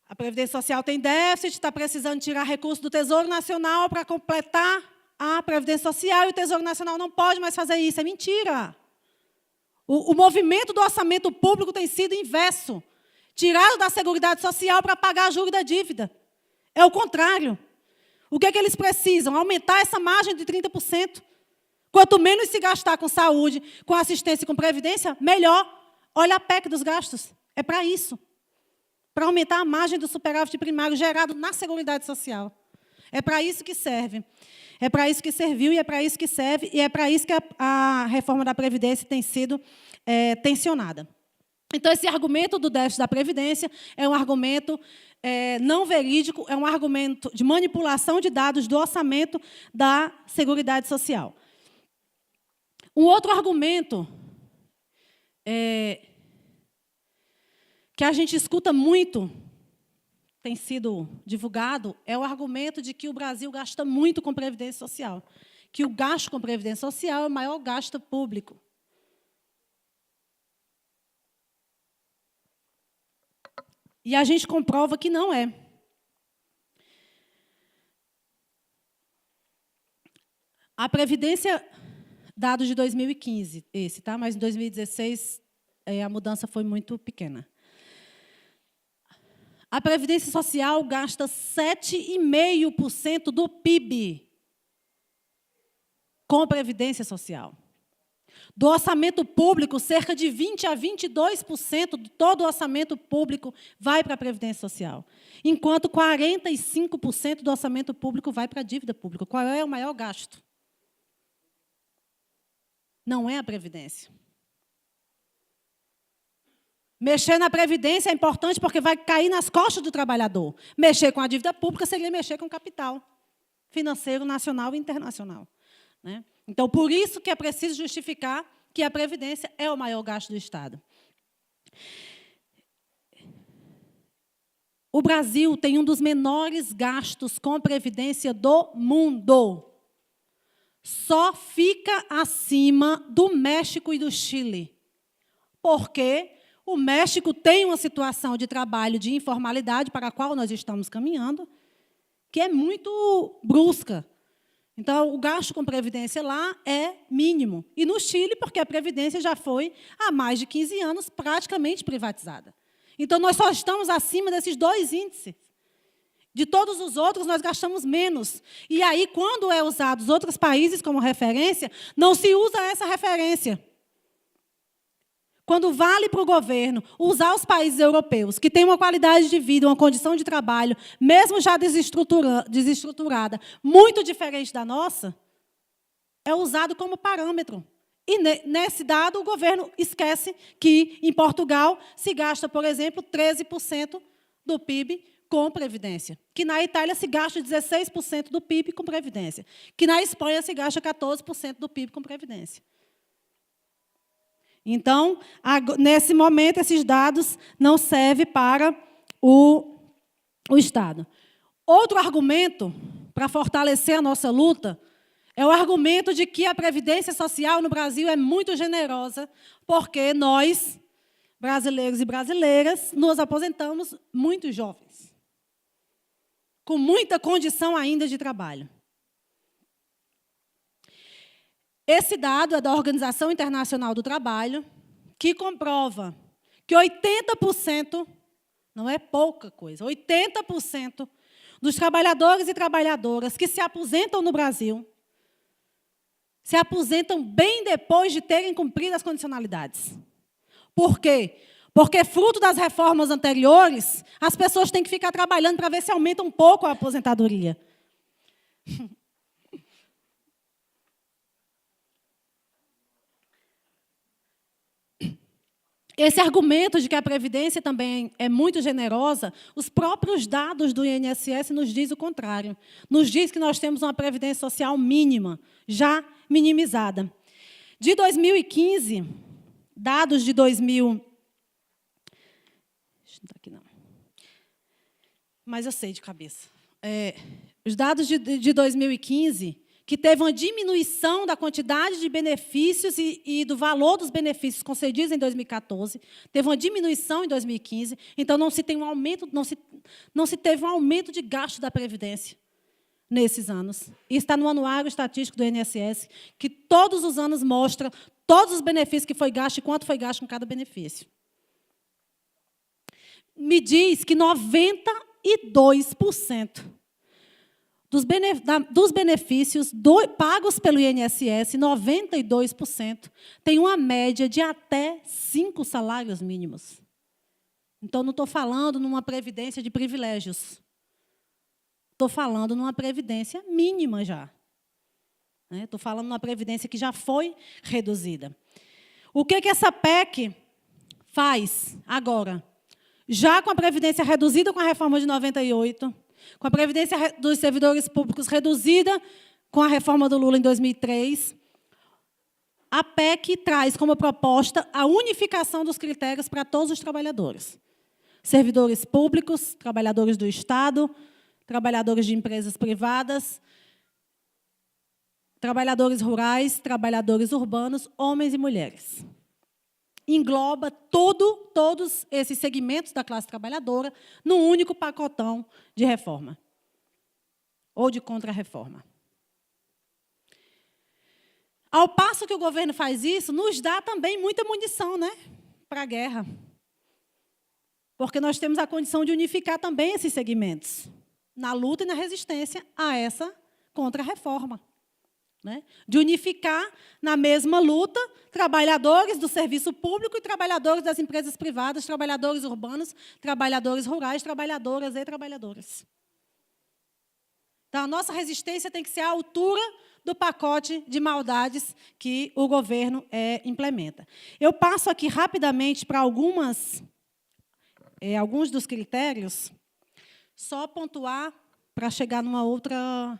A Previdência Social tem déficit, está precisando tirar recurso do Tesouro Nacional para completar a Previdência Social, e o Tesouro Nacional não pode mais fazer isso. É mentira. O movimento do orçamento público tem sido inverso. Tirado da Seguridade Social para pagar juros da dívida. É o contrário. O que é que eles precisam? Aumentar essa margem de 30%. Quanto menos se gastar com saúde, com assistência e com previdência, melhor. Olha a PEC dos gastos. É para isso. Para aumentar a margem do superávit primário gerado na Seguridade Social. É para isso que serve. É para isso que serviu, e é para isso que serve, e é para isso que a reforma da Previdência tem sido tensionada. Então, esse argumento do déficit da Previdência é um argumento não verídico, é um argumento de manipulação de dados do orçamento da Seguridade Social. Um outro argumento que a gente escuta muito, tem sido divulgado, é o argumento de que o Brasil gasta muito com previdência social, que o gasto com previdência social é o maior gasto público. E a gente comprova que não é. A Previdência, dados de 2015, esse, tá? Mas em 2016 a mudança foi muito pequena. A Previdência Social gasta 7,5% do PIB com Previdência Social. Do orçamento público, cerca de 20% a 22% de todo o orçamento público vai para a Previdência Social, enquanto 45% do orçamento público vai para a dívida pública. Qual é o maior gasto? Não é a Previdência. Mexer na Previdência é importante porque vai cair nas costas do trabalhador. Mexer com a dívida pública seria mexer com o capital financeiro nacional e internacional, né? Então, por isso que é preciso justificar que a Previdência é o maior gasto do Estado. O Brasil tem um dos menores gastos com Previdência do mundo. Só fica acima do México e do Chile. Porque o México tem uma situação de trabalho de informalidade para a qual nós estamos caminhando, que é muito brusca. Então, o gasto com Previdência lá é mínimo. E no Chile, porque a Previdência já foi, há mais de 15 anos, praticamente privatizada. Então, nós só estamos acima desses dois índices. De todos os outros, nós gastamos menos. E aí, quando é usado os outros países como referência, não se usa essa referência. Quando vale para o governo usar os países europeus, que têm uma qualidade de vida, uma condição de trabalho, mesmo já desestruturada, muito diferente da nossa, é usado como parâmetro. E nesse dado, o governo esquece que, em Portugal, se gasta, por exemplo, 13% do PIB com Previdência, que na Itália se gasta 16% do PIB com Previdência, que na Espanha se gasta 14% do PIB com Previdência. Então, nesse momento, esses dados não servem para o Estado. Outro argumento para fortalecer a nossa luta é o argumento de que a Previdência Social no Brasil é muito generosa, porque nós, brasileiros e brasileiras, nos aposentamos muito jovens, com muita condição ainda de trabalho. Esse dado é da Organização Internacional do Trabalho, que comprova que 80%, não é pouca coisa, 80% dos trabalhadores e trabalhadoras que se aposentam no Brasil se aposentam bem depois de terem cumprido as condicionalidades. Por quê? Porque, fruto das reformas anteriores, as pessoas têm que ficar trabalhando para ver se aumenta um pouco a aposentadoria. Esse argumento de que a Previdência também é muito generosa, os próprios dados do INSS nos diz o contrário. Nos diz que nós temos uma Previdência Social mínima, já minimizada. De 2015, dados de 2000... Deixa eu não aqui, não. Mas eu sei de cabeça. Os dados de 2015... que teve uma diminuição da quantidade de benefícios e do valor dos benefícios concedidos em 2014, teve uma diminuição em 2015, então não se teve um aumento de gasto da Previdência nesses anos. E está no Anuário Estatístico do INSS, que todos os anos mostra todos os benefícios que foi gasto e quanto foi gasto com cada benefício. Me diz que 92% dos benefícios pagos pelo INSS, 92%, tem uma média de até 5 salários mínimos. Então, não estou falando numa previdência de privilégios. Estou falando numa previdência mínima já. Estou falando numa previdência que já foi reduzida. O que essa PEC faz agora? Já com a previdência reduzida com a reforma de 98, com a Previdência dos Servidores Públicos reduzida com a reforma do Lula em 2003, a PEC traz como proposta a unificação dos critérios para todos os trabalhadores. servidores públicos, trabalhadores do Estado, trabalhadores de empresas privadas, trabalhadores rurais, trabalhadores urbanos, homens e mulheres. Engloba todos esses segmentos da classe trabalhadora num único pacotão de reforma ou de contra-reforma. Ao passo que o governo faz isso, nos dá também muita munição, né, para a guerra. Porque nós temos a condição de unificar também esses segmentos na luta e na resistência a essa contra-reforma. Né? De unificar na mesma luta trabalhadores do serviço público e trabalhadores das empresas privadas, trabalhadores urbanos, trabalhadores rurais, trabalhadoras e trabalhadores. Então, a nossa resistência tem que ser à altura do pacote de maldades que o governo implementa. Eu passo aqui rapidamente para alguns dos critérios, só pontuar para chegar numa outra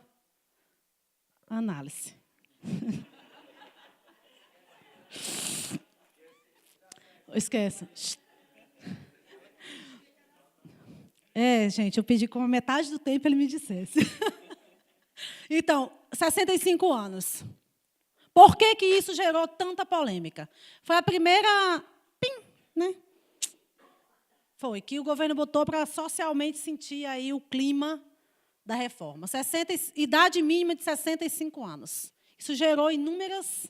análise. Esquece. Gente, eu pedi como metade do tempo ele me dissesse. Então, 65 anos. Por que que isso gerou tanta polêmica? Foi a primeira... né? Foi que o governo botou para socialmente sentir aí o clima da reforma. Idade mínima de 65 anos. Isso gerou inúmeras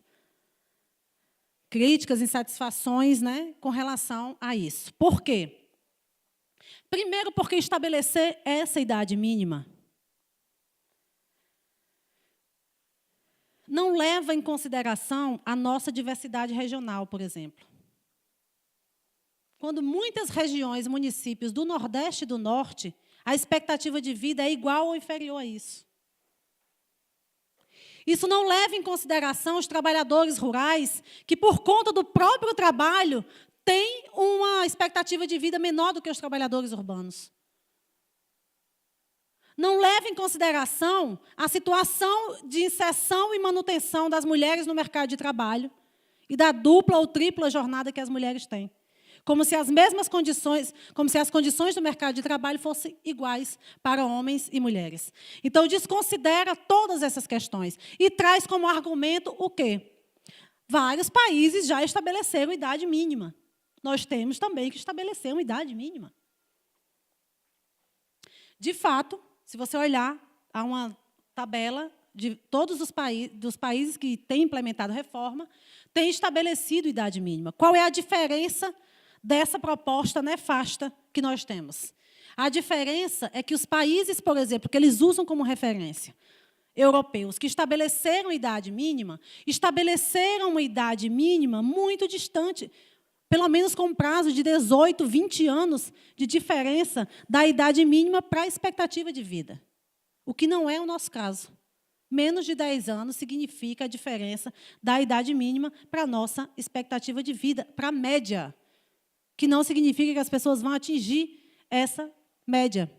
críticas, insatisfações, né, com relação a isso. Por quê? Primeiro, porque estabelecer essa idade mínima não leva em consideração a nossa diversidade regional, por exemplo. Quando muitas regiões, municípios do Nordeste e do Norte, a expectativa de vida é igual ou inferior a isso. Isso não leva em consideração os trabalhadores rurais, que, por conta do próprio trabalho, têm uma expectativa de vida menor do que os trabalhadores urbanos. Não leva em consideração a situação de inserção e manutenção das mulheres no mercado de trabalho e da dupla ou tripla jornada que as mulheres têm. Como se as mesmas condições, como se as condições do mercado de trabalho fossem iguais para homens e mulheres. Então, desconsidera todas essas questões e traz como argumento o quê? Vários países já estabeleceram idade mínima. Nós temos também que estabelecer uma idade mínima. De fato, se você olhar, há uma tabela de todos os países que têm implementado reforma, têm estabelecido idade mínima. Qual é a diferença dessa proposta nefasta que nós temos? A diferença é que os países, por exemplo, que eles usam como referência, europeus, que estabeleceram idade mínima, estabeleceram uma idade mínima muito distante, pelo menos com um prazo de 18, 20 anos de diferença da idade mínima para a expectativa de vida. O que não é o nosso caso. Menos de 10 anos significa a diferença da idade mínima para a nossa expectativa de vida, para a média, que não significa que as pessoas vão atingir essa média.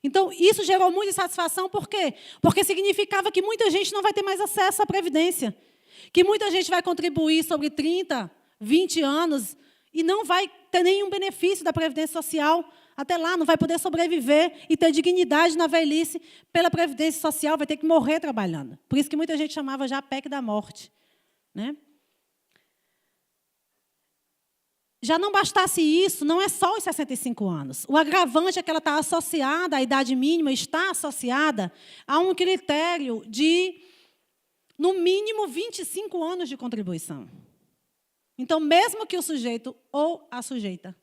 Então, isso gerou muita insatisfação, por quê? Porque significava que muita gente não vai ter mais acesso à Previdência, que muita gente vai contribuir sobre 30, 20 anos e não vai ter nenhum benefício da Previdência Social até lá, não vai poder sobreviver e ter dignidade na velhice pela Previdência Social, vai ter que morrer trabalhando. Por isso que muita gente chamava já a PEC da morte. Né? Já não bastasse isso, não é só os 65 anos. O agravante é que ela está associada, a idade mínima está associada a um critério de, no mínimo, 25 anos de contribuição. Então, mesmo que o sujeito ou a sujeita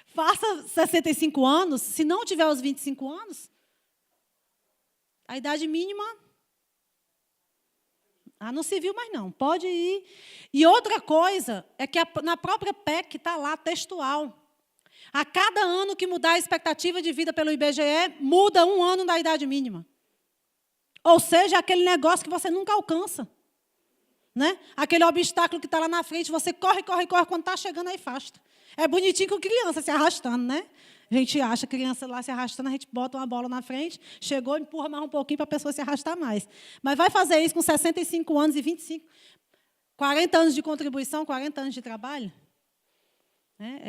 faça 65 anos, se não tiver os 25 anos, a idade mínima... não se viu mais não, pode ir. E outra coisa é que na própria PEC está lá, textual. A cada ano que mudar a expectativa de vida pelo IBGE, muda 1 ano da idade mínima. Ou seja, aquele negócio que você nunca alcança. Né? Aquele obstáculo que está lá na frente, você corre, corre, corre, quando está chegando, aí afasta. É bonitinho com criança se arrastando, né? A gente acha criança lá se arrastando, a gente bota uma bola na frente, chegou, empurra mais um pouquinho para a pessoa se arrastar mais. Mas vai fazer isso com 65 anos e 25, 40 anos de contribuição, 40 anos de trabalho?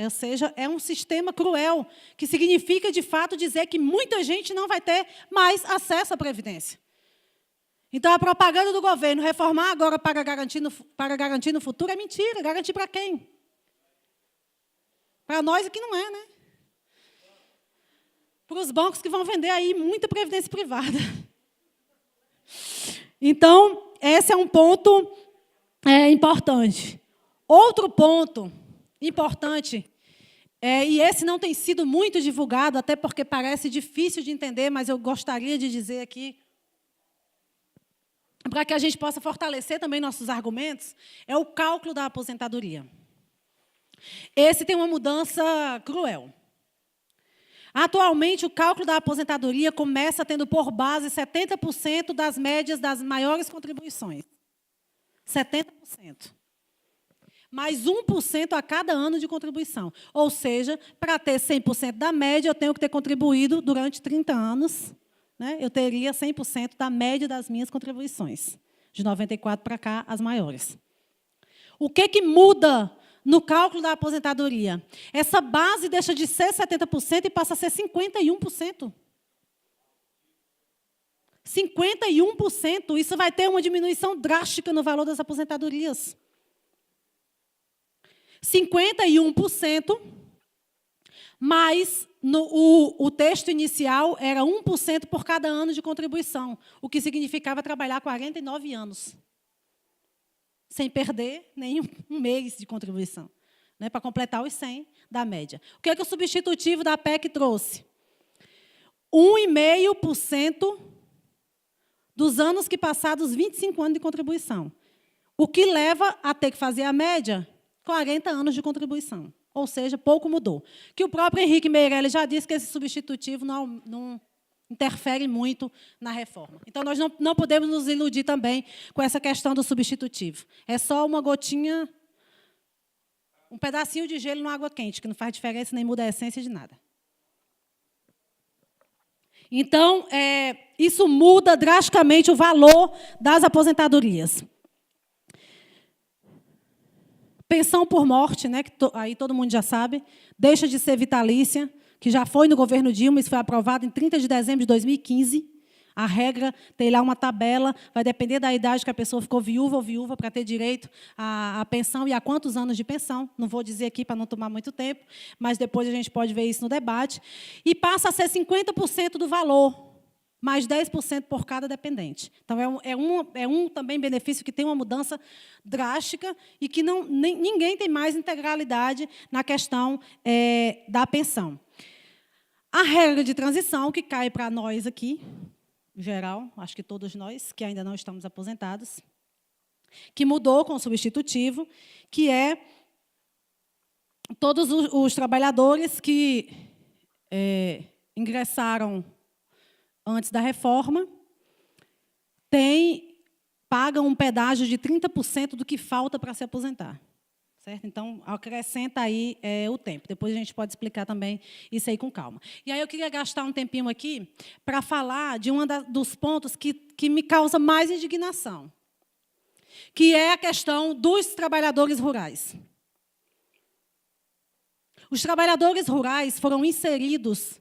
Ou seja, é um sistema cruel, que significa, de fato, dizer que muita gente não vai ter mais acesso à Previdência. Então, a propaganda do governo, reformar agora para garantir no futuro, é mentira. Garantir para quem? Para nós aqui não é, né? Para os bancos que vão vender aí muita previdência privada. Então, esse é um ponto importante. Outro ponto importante, e esse não tem sido muito divulgado, até porque parece difícil de entender, mas eu gostaria de dizer aqui, para que a gente possa fortalecer também nossos argumentos, é o cálculo da aposentadoria. Esse tem uma mudança cruel. Atualmente, o cálculo da aposentadoria começa tendo por base 70% das médias das maiores contribuições. 70%. Mais 1% a cada ano de contribuição. Ou seja, para ter 100% da média, eu tenho que ter contribuído durante 30 anos. Né? Eu teria 100% da média das minhas contribuições. De 94 para cá, as maiores. O que muda no cálculo da aposentadoria? Essa base deixa de ser 70% e passa a ser 51%. 51%. Isso vai ter uma diminuição drástica no valor das aposentadorias. 51%, mas o texto inicial era 1% por cada ano de contribuição, o que significava trabalhar 49 anos, sem perder nem um mês de contribuição, né, para completar os 100 da média. O que é que o substitutivo da PEC trouxe? 1,5% dos anos que passaram dos 25 anos de contribuição, o que leva a ter que fazer a média 40 anos de contribuição. Ou seja, pouco mudou. Que o próprio Henrique Meirelles já disse que esse substitutivo não interfere muito na reforma. Então, nós não podemos nos iludir também com essa questão do substitutivo. É só uma gotinha, um pedacinho de gelo na água quente, que não faz diferença nem muda a essência de nada. Então, isso muda drasticamente o valor das aposentadorias. Pensão por morte, né, que aí todo mundo já sabe, deixa de ser vitalícia, que já foi no governo Dilma, isso foi aprovado em 30 de dezembro de 2015. A regra tem lá uma tabela, vai depender da idade que a pessoa ficou viúva ou viúva para ter direito à pensão e a quantos anos de pensão. Não vou dizer aqui para não tomar muito tempo, mas depois a gente pode ver isso no debate. E passa a ser 50% do valor, mais 10% por cada dependente. Então, é um também benefício que tem uma mudança drástica e que ninguém tem mais integralidade na questão da pensão. A regra de transição, que cai para nós aqui, em geral, acho que todos nós, que ainda não estamos aposentados, que mudou com o substitutivo, que é todos os trabalhadores que ingressaram antes da reforma, pagam um pedágio de 30% do que falta para se aposentar. Certo? Então, acrescenta aí o tempo. Depois a gente pode explicar também isso aí com calma. E aí eu queria gastar um tempinho aqui para falar de um dos pontos que me causa mais indignação, que é a questão dos trabalhadores rurais. Os trabalhadores rurais foram inseridos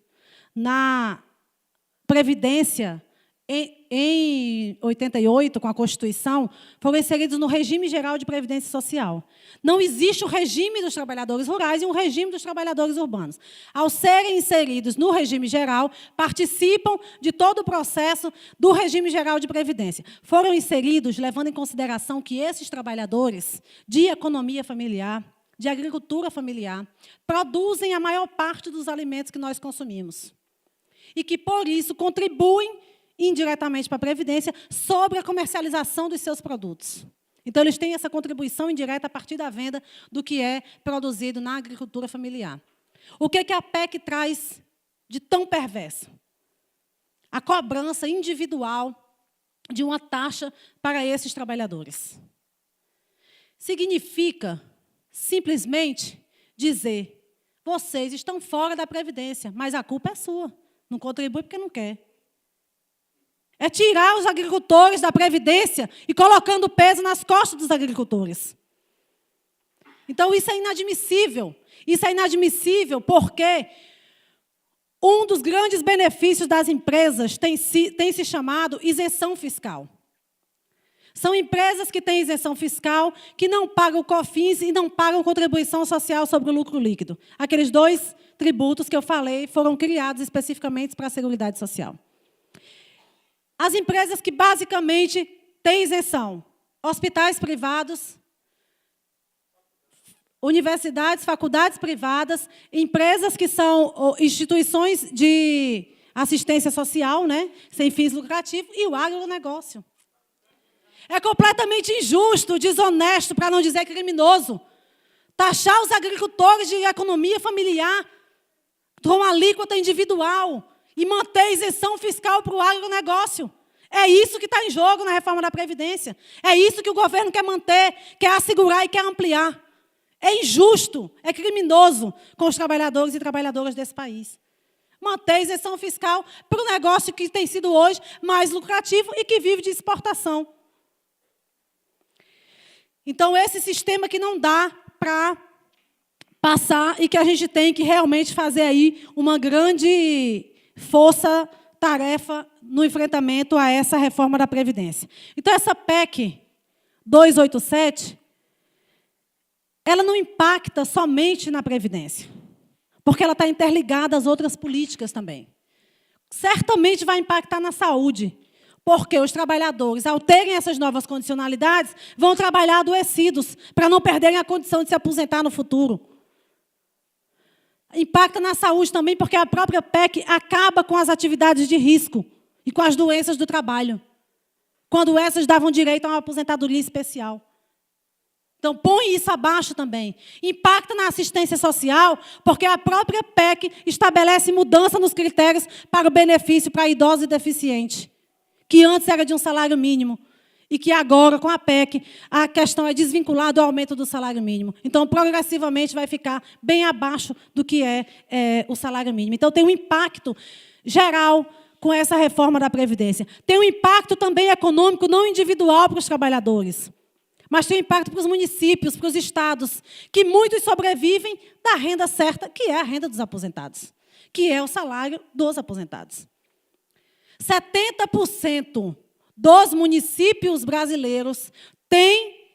na Previdência, em 88, com a Constituição, foram inseridos no regime geral de Previdência Social. Não existe o regime dos trabalhadores rurais e um regime dos trabalhadores urbanos. Ao serem inseridos no regime geral, participam de todo o processo do regime geral de Previdência. Foram inseridos levando em consideração que esses trabalhadores de economia familiar, de agricultura familiar, produzem a maior parte dos alimentos que nós consumimos. E que, por isso, contribuem indiretamente para a Previdência sobre a comercialização dos seus produtos. Então, eles têm essa contribuição indireta a partir da venda do que é produzido na agricultura familiar. O que a PEC traz de tão perverso? A cobrança individual de uma taxa para esses trabalhadores. Significa, simplesmente, dizer: vocês estão fora da Previdência, mas a culpa é sua. Não contribui porque não quer. É tirar os agricultores da Previdência e colocando peso nas costas dos agricultores. Então, isso é inadmissível. Isso é inadmissível porque um dos grandes benefícios das empresas tem se chamado isenção fiscal. São empresas que têm isenção fiscal, que não pagam COFINS e não pagam contribuição social sobre o lucro líquido. Aqueles 2 tributos que eu falei foram criados especificamente para a Seguridade Social. As empresas que basicamente têm isenção: hospitais privados, universidades, faculdades privadas, empresas que são instituições de assistência social, né, sem fins lucrativos, e o agronegócio. É completamente injusto, desonesto, para não dizer criminoso, taxar os agricultores de economia familiar com alíquota individual e manter isenção fiscal para o agronegócio. É isso que está em jogo na reforma da Previdência. É isso que o governo quer manter, quer assegurar e quer ampliar. É injusto, é criminoso com os trabalhadores e trabalhadoras desse país. Manter isenção fiscal para um negócio que tem sido hoje mais lucrativo e que vive de exportação. Então, esse sistema que não dá para passar e que a gente tem que realmente fazer aí uma grande força-tarefa no enfrentamento a essa reforma da Previdência. Então, essa PEC 287, ela não impacta somente na Previdência, porque ela está interligada às outras políticas também. Certamente vai impactar na saúde, porque os trabalhadores, ao terem essas novas condicionalidades, vão trabalhar adoecidos, para não perderem a condição de se aposentar no futuro. Impacta na saúde também, porque a própria PEC acaba com as atividades de risco e com as doenças do trabalho, quando essas davam direito a uma aposentadoria especial. Então, põe isso abaixo também. Impacta na assistência social, porque a própria PEC estabelece mudança nos critérios para o benefício para idosos e deficientes, que antes era de um salário mínimo, e que agora, com a PEC, a questão é desvincular do aumento do salário mínimo. Então, progressivamente, vai ficar bem abaixo do que é o salário mínimo. Então, tem um impacto geral com essa reforma da Previdência. Tem um impacto também econômico, não individual para os trabalhadores, mas tem impacto para os municípios, para os estados, que muitos sobrevivem da renda certa, que é a renda dos aposentados, que é o salário dos aposentados. 70% dos municípios brasileiros têm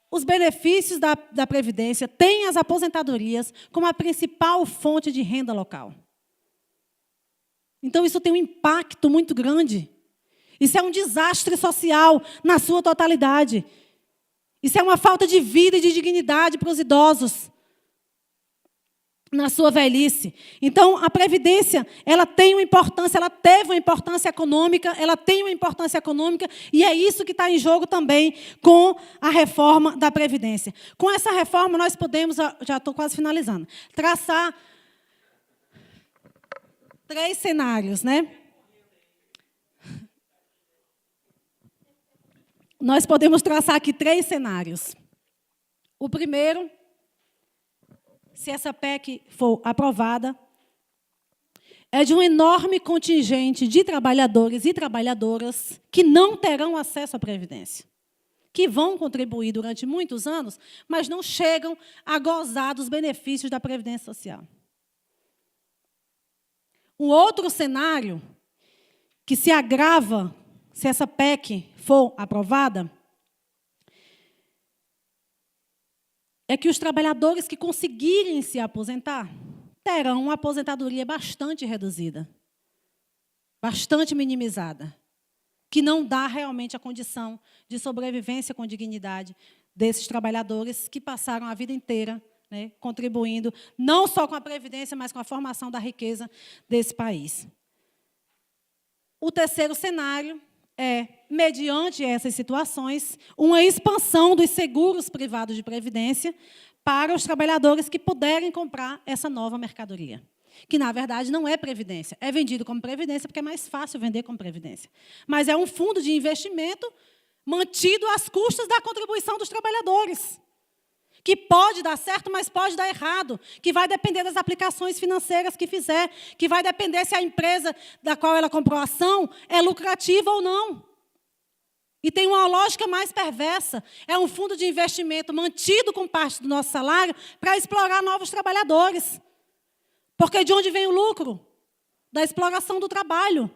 os benefícios da Previdência, têm as aposentadorias como a principal fonte de renda local. Então, isso tem um impacto muito grande. Isso é um desastre social na sua totalidade. Isso é uma falta de vida e de dignidade para os idosos na sua velhice. Então, a Previdência, ela tem uma importância, ela teve uma importância econômica, ela tem uma importância econômica, e é isso que está em jogo também com a reforma da Previdência. Com essa reforma, nós podemos, já estou quase finalizando, traçar 3 cenários, né? Nós podemos traçar aqui 3 cenários. O primeiro, se essa PEC for aprovada, é de um enorme contingente de trabalhadores e trabalhadoras que não terão acesso à Previdência, que vão contribuir durante muitos anos, mas não chegam a gozar dos benefícios da Previdência Social. Um outro cenário que se agrava se essa PEC for aprovada é que os trabalhadores que conseguirem se aposentar terão uma aposentadoria bastante reduzida, bastante minimizada, que não dá realmente a condição de sobrevivência com dignidade desses trabalhadores que passaram a vida inteira, né, contribuindo não só com a Previdência, mas com a formação da riqueza desse país. O terceiro cenário é, mediante essas situações, uma expansão dos seguros privados de previdência para os trabalhadores que puderem comprar essa nova mercadoria, que, na verdade, não é previdência. É vendido como previdência porque é mais fácil vender como previdência. Mas é um fundo de investimento mantido às custas da contribuição dos trabalhadores, que pode dar certo, mas pode dar errado, que vai depender das aplicações financeiras que fizer, que vai depender se a empresa da qual ela comprou a ação é lucrativa ou não. E tem uma lógica mais perversa. É um fundo de investimento mantido com parte do nosso salário para explorar novos trabalhadores. Porque de onde vem o lucro? Da exploração do trabalho.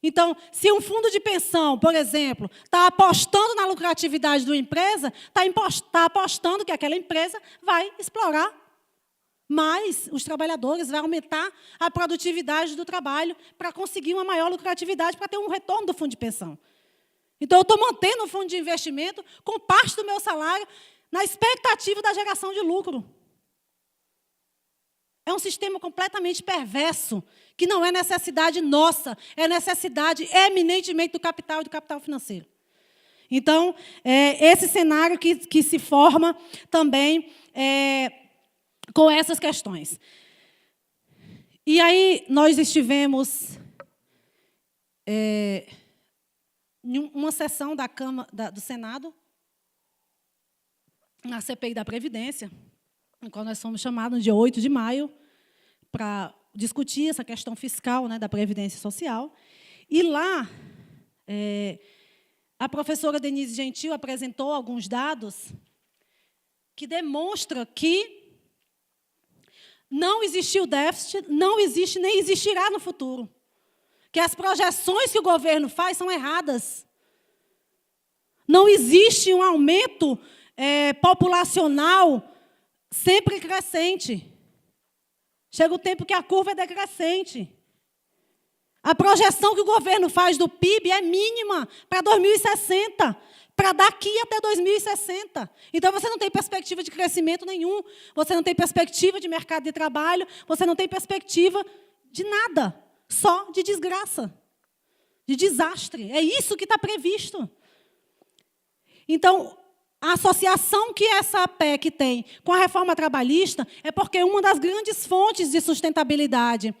Então, se um fundo de pensão, por exemplo, está apostando na lucratividade de uma empresa, está apostando que aquela empresa vai explorar mais os trabalhadores, vai aumentar a produtividade do trabalho para conseguir uma maior lucratividade, para ter um retorno do fundo de pensão. Então, eu estou mantendo o fundo de investimento com parte do meu salário na expectativa da geração de lucro. É um sistema completamente perverso, que não é necessidade nossa, é necessidade eminentemente do capital e do capital financeiro. Então, esse cenário que se forma também com essas questões. E aí, nós estivemos em uma sessão da Câmara, do Senado, na CPI da Previdência, em qual nós fomos chamados no dia 8 de maio para discutir essa questão fiscal, né, da Previdência Social. E lá, a professora Denise Gentil apresentou alguns dados que demonstram que não existiu déficit, não existe nem existirá no futuro. Que as projeções que o governo faz são erradas. Não existe um aumento populacional sempre crescente. Chega o tempo que a curva é decrescente. A projeção que o governo faz do PIB é mínima para 2060, para daqui até 2060. Então, você não tem perspectiva de crescimento nenhum, você não tem perspectiva de mercado de trabalho, você não tem perspectiva de nada, só de desgraça, de desastre. É isso que está previsto. Então, a associação que essa PEC tem com a reforma trabalhista é porque uma das grandes fontes de sustentabilidade,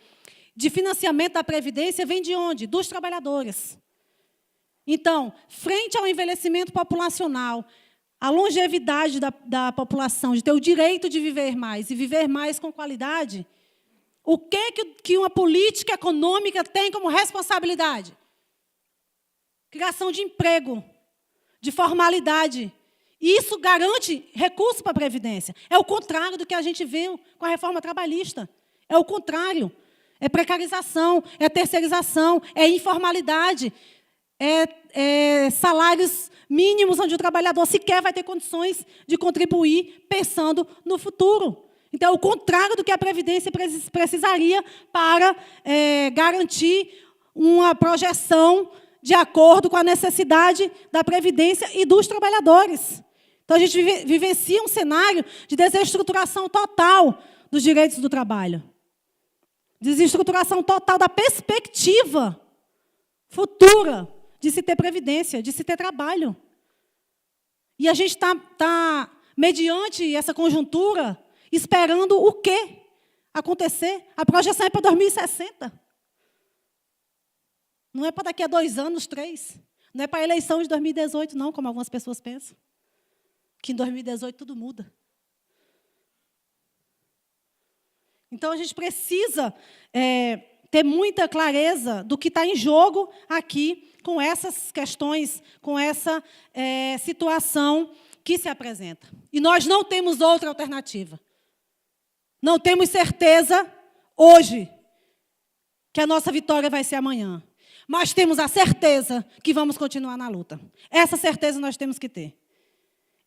de financiamento da Previdência, vem de onde? Dos trabalhadores. Então, frente ao envelhecimento populacional, a longevidade da população, de ter o direito de viver mais e viver mais com qualidade, o que uma política econômica tem como responsabilidade? Criação de emprego, de formalidade. Isso garante recurso para a Previdência. É o contrário do que a gente viu com a reforma trabalhista. É o contrário. É precarização, é terceirização, é informalidade, é salários mínimos onde o trabalhador sequer vai ter condições de contribuir pensando no futuro. Então, é o contrário do que a Previdência precisaria para garantir uma projeção de acordo com a necessidade da Previdência e dos trabalhadores. Então, a gente vivencia um cenário de desestruturação total dos direitos do trabalho. Desestruturação total da perspectiva futura de se ter previdência, de se ter trabalho. E a gente está mediante essa conjuntura, esperando o quê acontecer? A projeção é para 2060. Não é para daqui a 2 anos, 3. Não é para a eleição de 2018, não, como algumas pessoas pensam. Que em 2018 tudo muda. Então, a gente precisa ter muita clareza do que está em jogo aqui, com essas questões, com essa situação que se apresenta. E nós não temos outra alternativa. Não temos certeza, hoje, que a nossa vitória vai ser amanhã. Mas temos a certeza que vamos continuar na luta. Essa certeza nós temos que ter.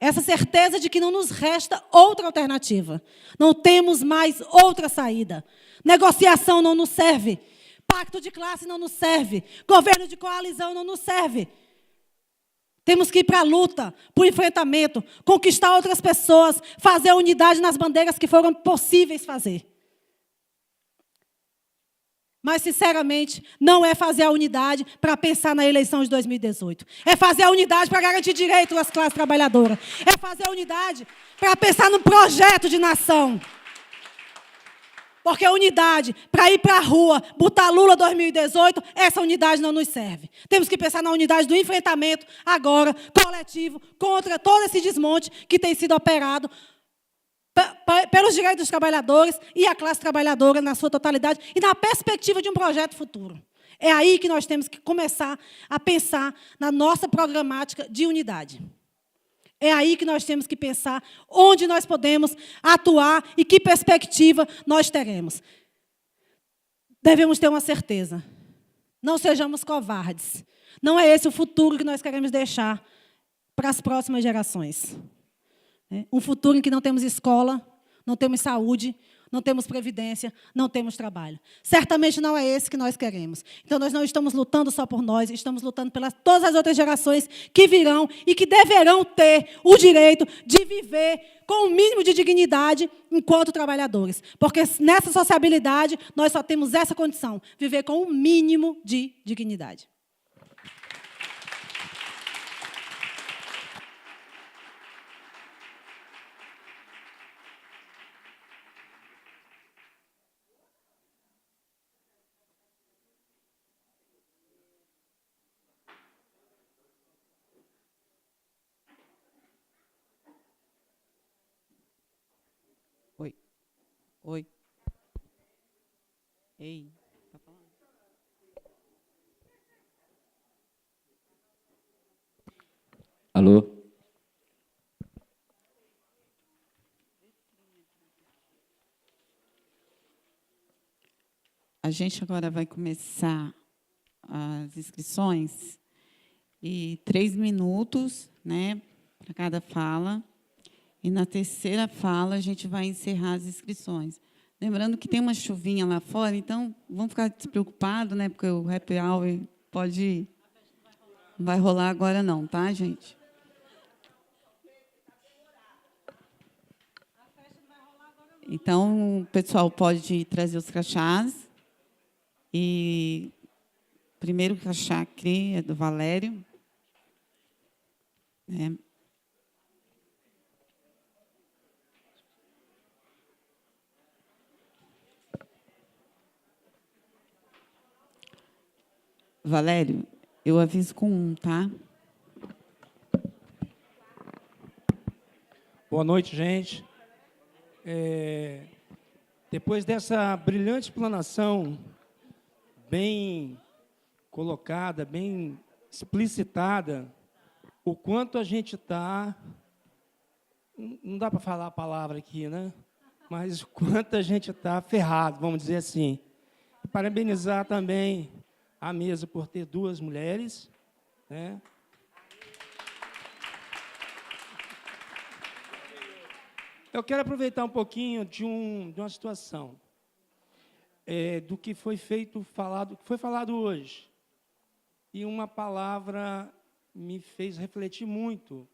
Essa certeza de que não nos resta outra alternativa. Não temos mais outra saída. Negociação não nos serve. Pacto de classe não nos serve. Governo de coalizão não nos serve. Temos que ir para a luta, para o enfrentamento, conquistar outras pessoas, fazer unidade nas bandeiras que foram possíveis fazer. Mas, sinceramente, não é fazer a unidade para pensar na eleição de 2018. É fazer a unidade para garantir direito das classes trabalhadoras. É fazer a unidade para pensar no projeto de nação. Porque a unidade, para ir para a rua, botar Lula 2018, essa unidade não nos serve. Temos que pensar na unidade do enfrentamento, agora, coletivo, contra todo esse desmonte que tem sido operado pelos direitos dos trabalhadores e a classe trabalhadora na sua totalidade e na perspectiva de um projeto futuro. É aí que nós temos que começar a pensar na nossa programática de unidade. É aí que nós temos que pensar onde nós podemos atuar e que perspectiva nós teremos. Devemos ter uma certeza. Não sejamos covardes. Não é esse o futuro que nós queremos deixar para as próximas gerações. Um futuro em que não temos escola, não temos saúde, não temos previdência, não temos trabalho. Certamente não é esse que nós queremos. Então, nós não estamos lutando só por nós, estamos lutando pelas todas as outras gerações que virão e que deverão ter o direito de viver com o mínimo de dignidade enquanto trabalhadores. Porque nessa sociabilidade, nós só temos essa condição, viver com o mínimo de dignidade. Oi. Oi. Ei, tá falando? Alô? A gente agora vai começar as inscrições e 3 minutos, né, para cada fala. E na terceira fala a gente vai encerrar as inscrições. Lembrando que tem uma chuvinha lá fora, então vamos ficar despreocupados, né, porque o happy hour pode não vai rolar agora não, tá, gente? Então, o pessoal pode trazer os crachás. E o primeiro crachá aqui é do Valério. Valério, eu aviso com 1, tá? Boa noite, gente. Depois dessa brilhante explanação, bem colocada, bem explicitada, o quanto a gente está... Não dá para falar a palavra aqui, né? Mas o quanto a gente está ferrado, vamos dizer assim. Parabenizar também a mesa por ter 2 mulheres, né? Eu quero aproveitar um pouquinho de uma situação, do que foi falado hoje. E uma palavra me fez refletir muito,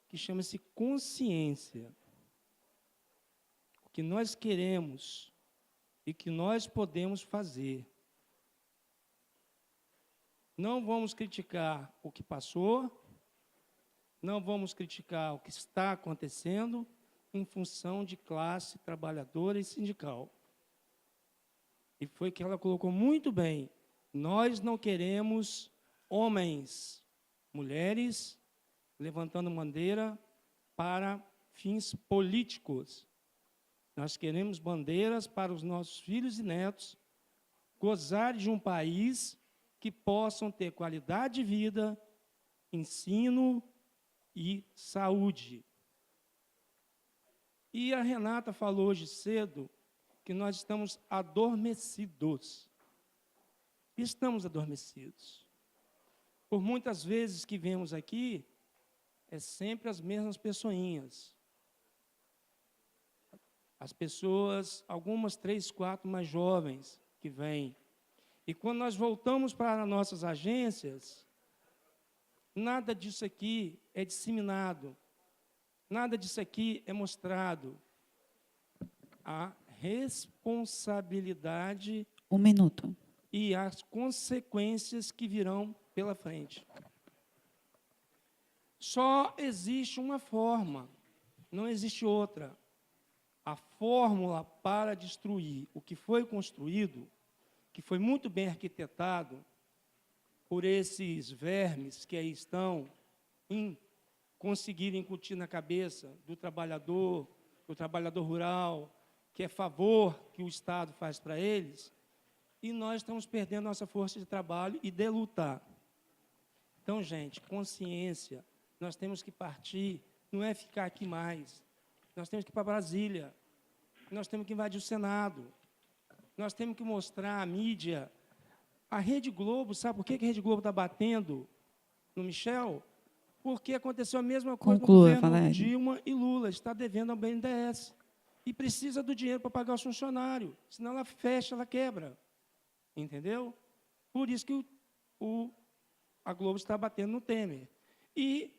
que chama-se consciência. O que nós queremos e que nós podemos fazer. Não vamos criticar o que passou, não vamos criticar o que está acontecendo, em função de classe trabalhadora e sindical. E foi que ela colocou muito bem. Nós não queremos homens, mulheres, levantando bandeira para fins políticos. Nós queremos bandeiras para os nossos filhos e netos gozar de um país que possam ter qualidade de vida, ensino e saúde. E a Renata falou hoje cedo que nós estamos adormecidos. Estamos adormecidos. Por muitas vezes que vemos aqui, é sempre as mesmas pessoinhas. As pessoas, algumas 3, 4 mais jovens que vêm. E quando nós voltamos para nossas agências, nada disso aqui é disseminado. Nada disso aqui é mostrado. A responsabilidade... 1 minuto. E as consequências que virão pela frente. Só existe uma forma, não existe outra. A fórmula para destruir o que foi construído, que foi muito bem arquitetado por esses vermes que aí estão, conseguirem incutir na cabeça do trabalhador rural, que é favor que o Estado faz para eles, e nós estamos perdendo nossa força de trabalho e de lutar. Então, gente, consciência, nós temos que partir, não é ficar aqui mais. Nós temos que ir para Brasília, nós temos que invadir o Senado, nós temos que mostrar à mídia. A Rede Globo, sabe por que a Rede Globo está batendo no Michel? Porque aconteceu a mesma coisa no governo Valério. Dilma e Lula, está devendo ao BNDES. E precisa do dinheiro para pagar os funcionários, senão ela fecha, ela quebra. Entendeu? Por isso que a Globo está batendo no Temer. E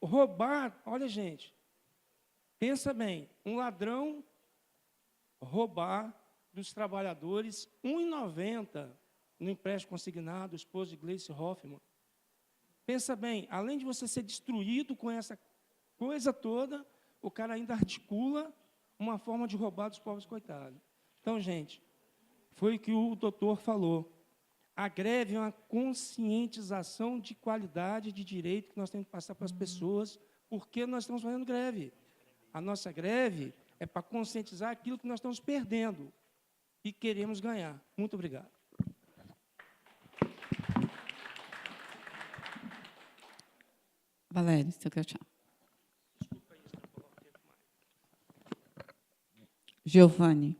roubar, olha, gente, pensa bem, um ladrão roubar dos trabalhadores R$ 1,90 no empréstimo consignado, esposo de Gleice Hoffmann. Pensa bem, além de você ser destruído com essa coisa toda, o cara ainda articula uma forma de roubar dos pobres coitados. Então, gente, foi o que o doutor falou. A greve é uma conscientização de qualidade de direito que nós temos que passar para as pessoas, porque nós estamos fazendo greve. A nossa greve é para conscientizar aquilo que nós estamos perdendo e queremos ganhar. Muito obrigado. Valério, seu crachá. Giovanni.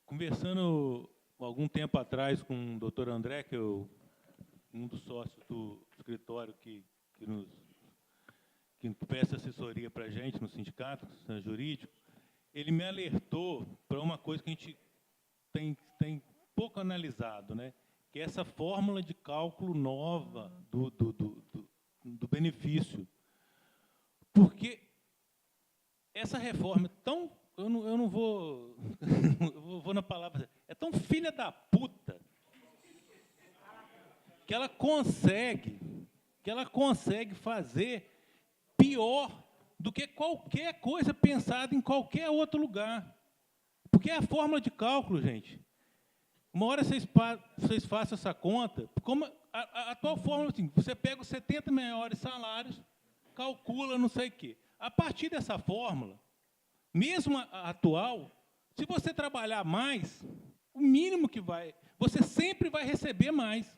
Conversando algum tempo atrás com o doutor André, que é um dos sócios do escritório que presta assessoria para a gente no sindicato jurídico, ele me alertou para uma coisa que a gente tem pouco analisado, né? Que é essa fórmula de cálculo nova do benefício. Porque essa reforma é tão... Eu não vou... vou na palavra... É tão filha da puta que ela consegue fazer pior do que qualquer coisa pensada em qualquer outro lugar. Porque é a fórmula de cálculo, gente. Uma hora vocês façam essa conta, como a atual fórmula, assim, você pega os 70 maiores salários, calcula não sei o quê. A partir dessa fórmula, mesmo a atual, se você trabalhar mais, o mínimo que você sempre vai receber mais.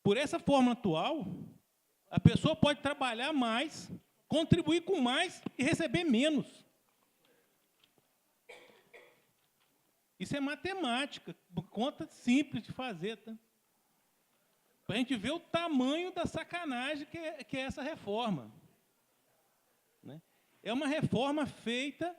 Por essa fórmula atual, a pessoa pode trabalhar mais, contribuir com mais e receber menos. Isso é matemática, conta simples de fazer, tá? Para a gente ver o tamanho da sacanagem que é essa reforma. Né? É uma reforma feita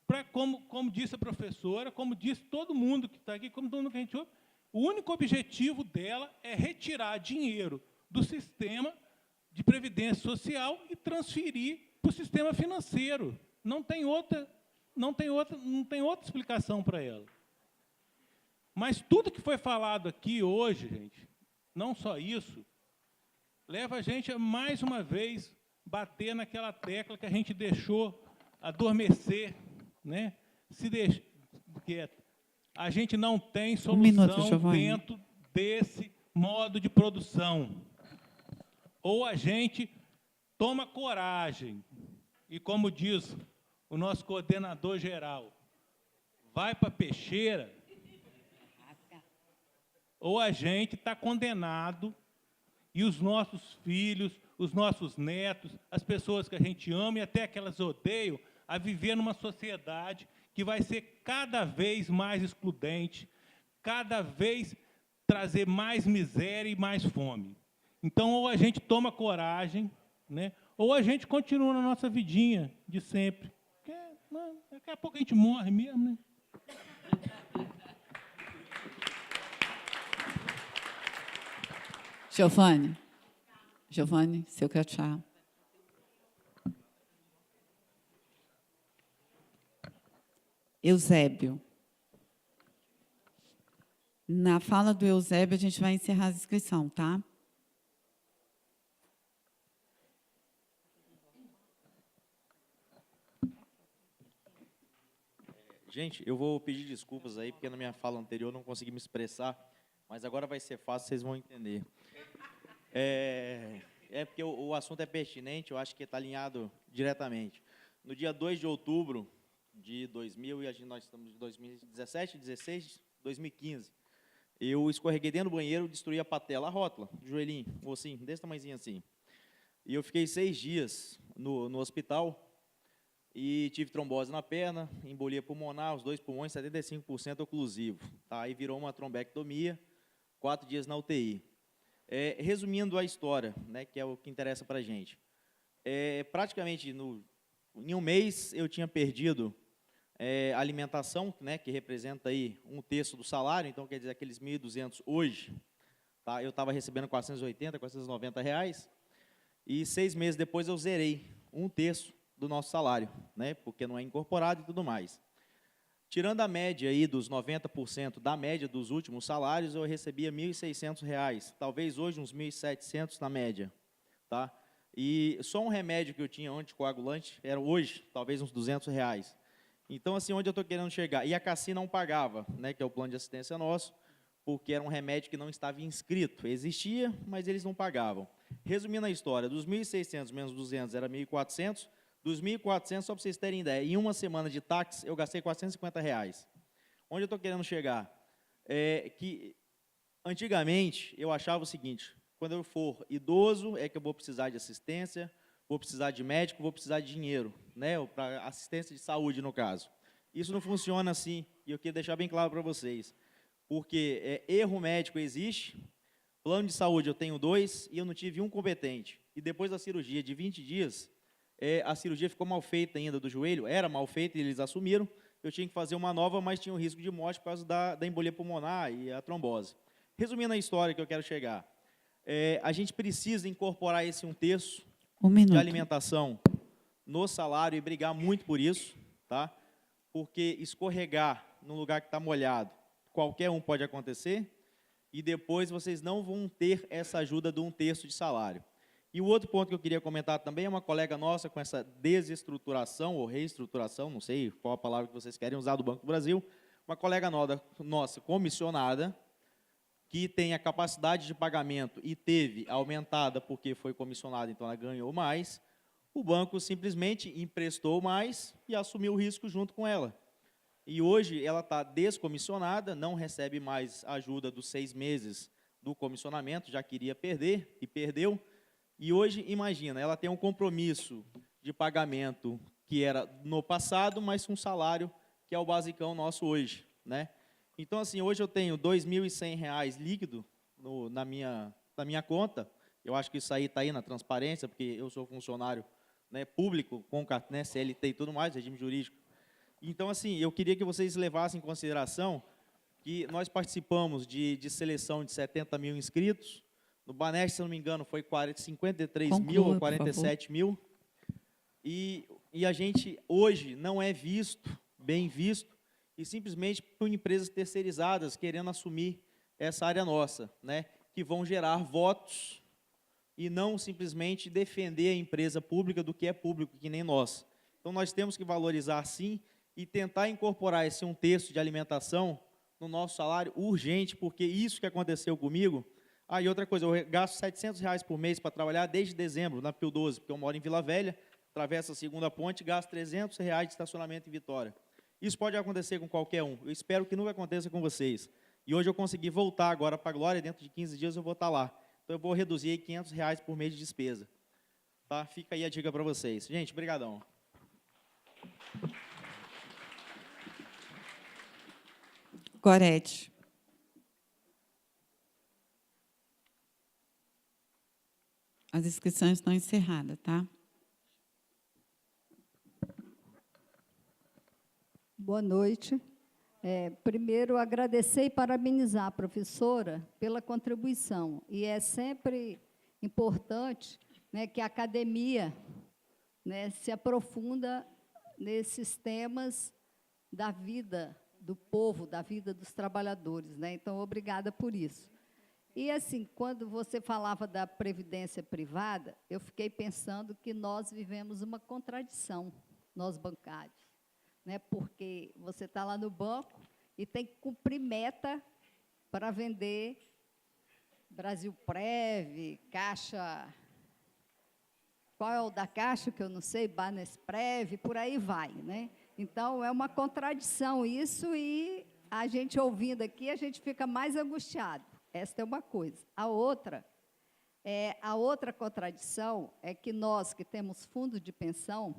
para, como disse a professora, como disse todo mundo que está aqui, como todo mundo que a gente ouve, o único objetivo dela é retirar dinheiro do sistema de previdência social e transferir para o sistema financeiro. Não tem outra explicação para ela. Mas tudo que foi falado aqui hoje, gente, não só isso, leva a gente a, mais uma vez, bater naquela tecla que a gente deixou adormecer, né? Se deixa quieto. A gente não tem solução dentro desse modo de produção. Ou a gente toma coragem e, como diz o nosso coordenador geral, vai para a peixeira, ou a gente está condenado e os nossos filhos, os nossos netos, as pessoas que a gente ama e até aquelas odeiam, a viver numa sociedade que vai ser cada vez mais excludente, cada vez trazer mais miséria e mais fome. Então, ou a gente toma coragem, né, ou a gente continua na nossa vidinha de sempre. Porque, daqui a pouco a gente morre mesmo, né? Giovanni, seu crachá. Eusébio. Na fala do Eusébio, a gente vai encerrar a inscrição, tá? Gente, eu vou pedir desculpas aí, porque na minha fala anterior eu não consegui me expressar, mas agora vai ser fácil, vocês vão entender. é porque o assunto é pertinente, eu acho que está alinhado diretamente. No dia 2 de outubro de 2000, e nós estamos em 2017, 16, 2015, eu escorreguei dentro do banheiro, destruí a patela, a rótula, o joelhinho, ou assim, desse tamanhozinho assim. E eu fiquei 6 dias no hospital e tive trombose na perna, embolia pulmonar, os 2 pulmões, 75% oclusivo. Tá? Aí virou uma trombectomia, 4 dias na UTI. Resumindo a história, né, que é o que interessa para a gente. Praticamente, em um mês, eu tinha perdido alimentação, né, que representa aí 1/3 do salário, então quer dizer, aqueles 1.200 hoje, tá, eu estava recebendo 480, 490 reais, e 6 meses depois eu zerei 1/3 do nosso salário, né, porque não é incorporado e tudo mais. Tirando a média aí dos 90% da média dos últimos salários, eu recebia R$ 1.600, talvez hoje uns 1.700 na média, tá? E só um remédio que eu tinha anticoagulante era hoje, talvez uns R$ 200. Então, assim, onde eu estou querendo chegar? E a CACI não pagava, né, que é o plano de assistência nosso, porque era um remédio que não estava inscrito. Existia, mas eles não pagavam. Resumindo a história, dos 1.600 menos 200 era 1.400, dos 1.400, só para vocês terem ideia, em uma semana de táxi, eu gastei R$ 450. Onde eu estou querendo chegar? Que, antigamente, eu achava o seguinte, quando eu for idoso, é que eu vou precisar de assistência, vou precisar de médico, vou precisar de dinheiro, né, para assistência de saúde, no caso. Isso não funciona assim, e eu queria deixar bem claro para vocês, porque erro médico existe, plano de saúde eu tenho 2, e eu não tive um competente. E depois da cirurgia de 20 dias, a cirurgia ficou mal feita ainda do joelho, era mal feita e eles assumiram, eu tinha que fazer uma nova, mas tinha um risco de morte por causa da embolia pulmonar e a trombose. Resumindo a história que eu quero chegar, a gente precisa incorporar esse 1/3 de alimentação no salário e brigar muito por isso, tá? Porque escorregar num lugar que está molhado, qualquer um pode acontecer, e depois vocês não vão ter essa ajuda do 1/3 de salário. E o outro ponto que eu queria comentar também é uma colega nossa com essa desestruturação ou reestruturação, não sei qual a palavra que vocês querem usar, do Banco do Brasil, uma colega nossa comissionada, que tem a capacidade de pagamento e teve aumentada porque foi comissionada, então ela ganhou mais, o banco simplesmente emprestou mais e assumiu o risco junto com ela. E hoje ela está descomissionada, não recebe mais ajuda dos 6 meses do comissionamento, já queria perder e perdeu. E hoje, imagina, ela tem um compromisso de pagamento que era no passado, mas com um salário que é o basicão nosso hoje, né? Então, assim, hoje eu tenho R$ 2.100 líquido na minha conta. Eu acho que isso aí está aí na transparência, porque eu sou funcionário, né, público, com, né, CLT e tudo mais, regime jurídico. Então, assim, eu queria que vocês levassem em consideração que nós participamos de seleção de 70 mil inscritos. No Banesp, se não me engano, foi 53 mil ou 47 mil. E a gente, hoje, não é bem visto, e simplesmente por empresas terceirizadas querendo assumir essa área nossa, né, que vão gerar votos e não simplesmente defender a empresa pública do que é público, que nem nós. Então, nós temos que valorizar, sim, e tentar incorporar esse 1/3 de alimentação no nosso salário urgente, porque isso que aconteceu comigo. E outra coisa, eu gasto R$ 700 por mês para trabalhar desde dezembro, na Pio 12, porque eu moro em Vila Velha, atravesso a segunda ponte, gasto R$ 300 de estacionamento em Vitória. Isso pode acontecer com qualquer um, eu espero que nunca aconteça com vocês. E hoje eu consegui voltar agora para a Glória, dentro de 15 dias eu vou estar lá. Então eu vou reduzir aí R$ 500 por mês de despesa. Tá? Fica aí a dica para vocês. Gente, brigadão. Gorete. As inscrições estão encerradas, tá? Boa noite. Primeiro, agradecer e parabenizar a professora pela contribuição. E é sempre importante, né, que a academia, né, se aprofunda nesses temas da vida do povo, da vida dos trabalhadores, né? Então, obrigada por isso. E, assim, quando você falava da previdência privada, eu fiquei pensando que nós vivemos uma contradição, nós bancários, né? Porque você está lá no banco e tem que cumprir meta para vender Brasilprev, Caixa qual é o da Caixa, que eu não sei, Banesprev, por aí vai, né? Então, é uma contradição isso, e a gente ouvindo aqui, a gente fica mais angustiado. Esta é uma coisa. A outra contradição é que nós, que temos fundo de pensão,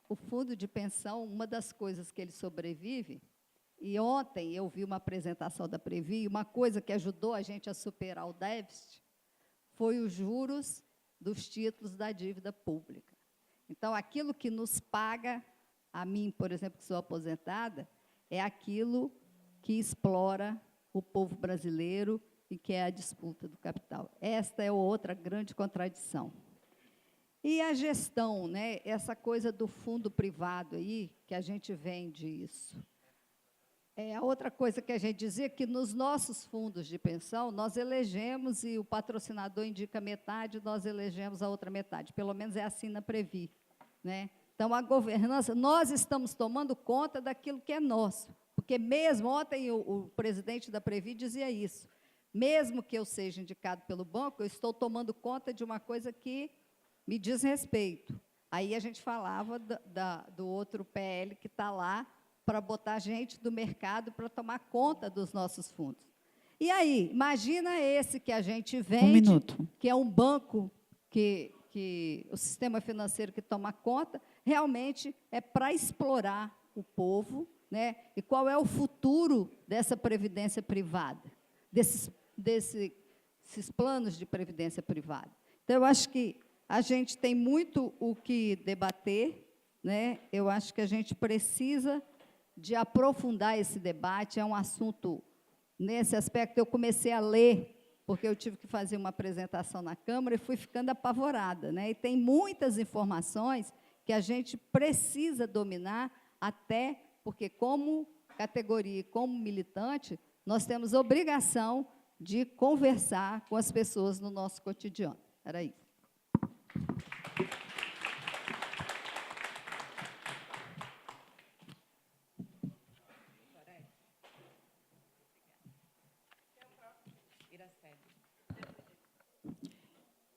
o fundo de pensão, uma das coisas que ele sobrevive, e ontem eu vi uma apresentação da Previ, uma coisa que ajudou a gente a superar o déficit foi os juros dos títulos da dívida pública. Então, aquilo que nos paga, a mim, por exemplo, que sou aposentada, é aquilo que explora o povo brasileiro e que é a disputa do capital. Esta é outra grande contradição. E a gestão, né, essa coisa do fundo privado aí, que a gente vende isso. A outra coisa que a gente dizia, que nos nossos fundos de pensão, nós elegemos, e o patrocinador indica metade, nós elegemos a outra metade. Pelo menos é assim na Previ, né? Então, a governança, nós estamos tomando conta daquilo que é nosso. Porque mesmo, ontem o presidente da Previ dizia isso, mesmo que eu seja indicado pelo banco, eu estou tomando conta de uma coisa que me diz respeito. Aí a gente falava do outro PL que está lá, para botar gente do mercado para tomar conta dos nossos fundos. E aí, imagina esse que a gente vende, que é um banco, que o sistema financeiro que toma conta, realmente é para explorar o povo, né? E qual é o futuro dessa previdência privada, desses planos de previdência privada. Então, eu acho que a gente tem muito o que debater, né? Eu acho que a gente precisa de aprofundar esse debate. É um assunto, nesse aspecto, eu comecei a ler, porque eu tive que fazer uma apresentação na Câmara e fui ficando apavorada, né? E tem muitas informações que a gente precisa dominar, até porque, como categoria e como militante, nós temos obrigação de conversar com as pessoas no nosso cotidiano. Era isso.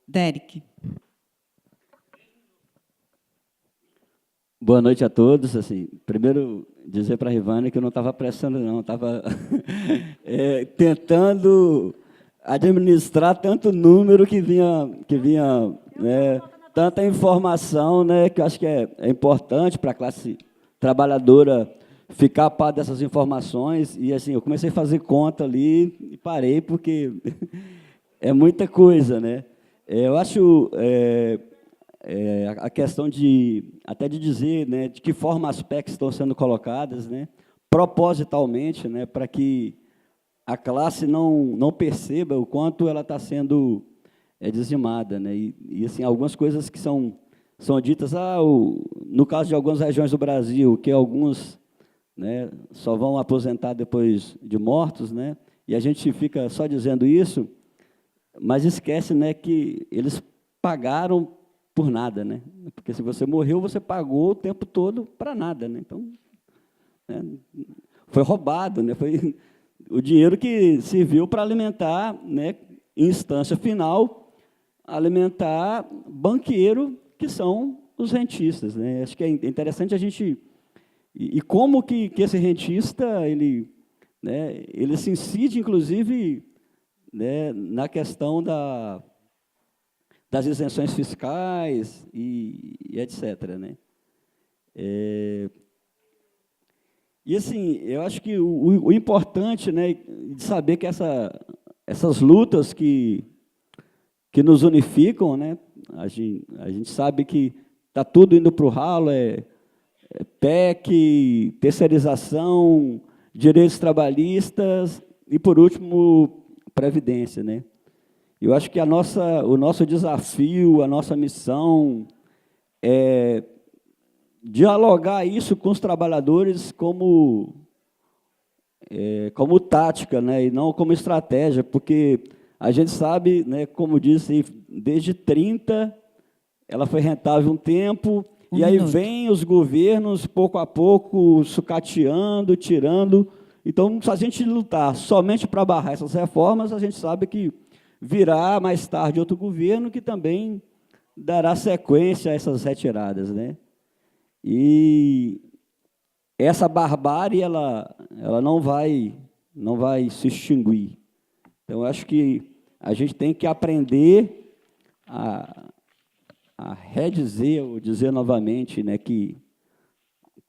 Derek. Boa noite a todos. Assim, primeiro, dizer para a Rivane que eu não estava prestando, não, estava tentando administrar tanto número que vinha né, tanta informação, né, que eu acho que é importante para a classe trabalhadora ficar a par dessas informações. E assim, eu comecei a fazer conta ali e parei, porque é muita coisa, né? Eu acho a questão até de dizer, né, de que forma as PECs estão sendo colocadas, né, propositalmente, né, para que a classe não perceba o quanto ela está sendo dizimada, né, e assim, algumas coisas que são ditas, no caso de algumas regiões do Brasil, que alguns, né, só vão aposentar depois de mortos, né, e a gente fica só dizendo isso, mas esquece, né, que eles pagaram por nada, né? Porque se você morreu, você pagou o tempo todo para nada, né? Então, né, foi roubado, né? Foi o dinheiro que serviu para alimentar, né, em instância final, alimentar banqueiro, que são os rentistas, né? Acho que é interessante a gente... E como que esse rentista, ele se incide, inclusive, né, na questão das isenções fiscais e etc., né? E, assim, eu acho que o importante, né, de saber que essas lutas que nos unificam, né, a gente sabe que está tudo indo para o ralo, PEC, terceirização, direitos trabalhistas e, por último, Previdência, né? Eu acho que o nosso desafio, a nossa missão é dialogar isso com os trabalhadores como tática, né, e não como estratégia, porque a gente sabe, né, como disse, desde 30 ela foi rentável um tempo, e aí vem os governos, pouco a pouco, sucateando, tirando. Então, se a gente lutar somente para barrar essas reformas, a gente sabe que virá mais tarde outro governo que também dará sequência a essas retiradas, né? E essa barbárie ela não vai se extinguir. Então, eu acho que a gente tem que aprender a redizer, ou dizer novamente, né, que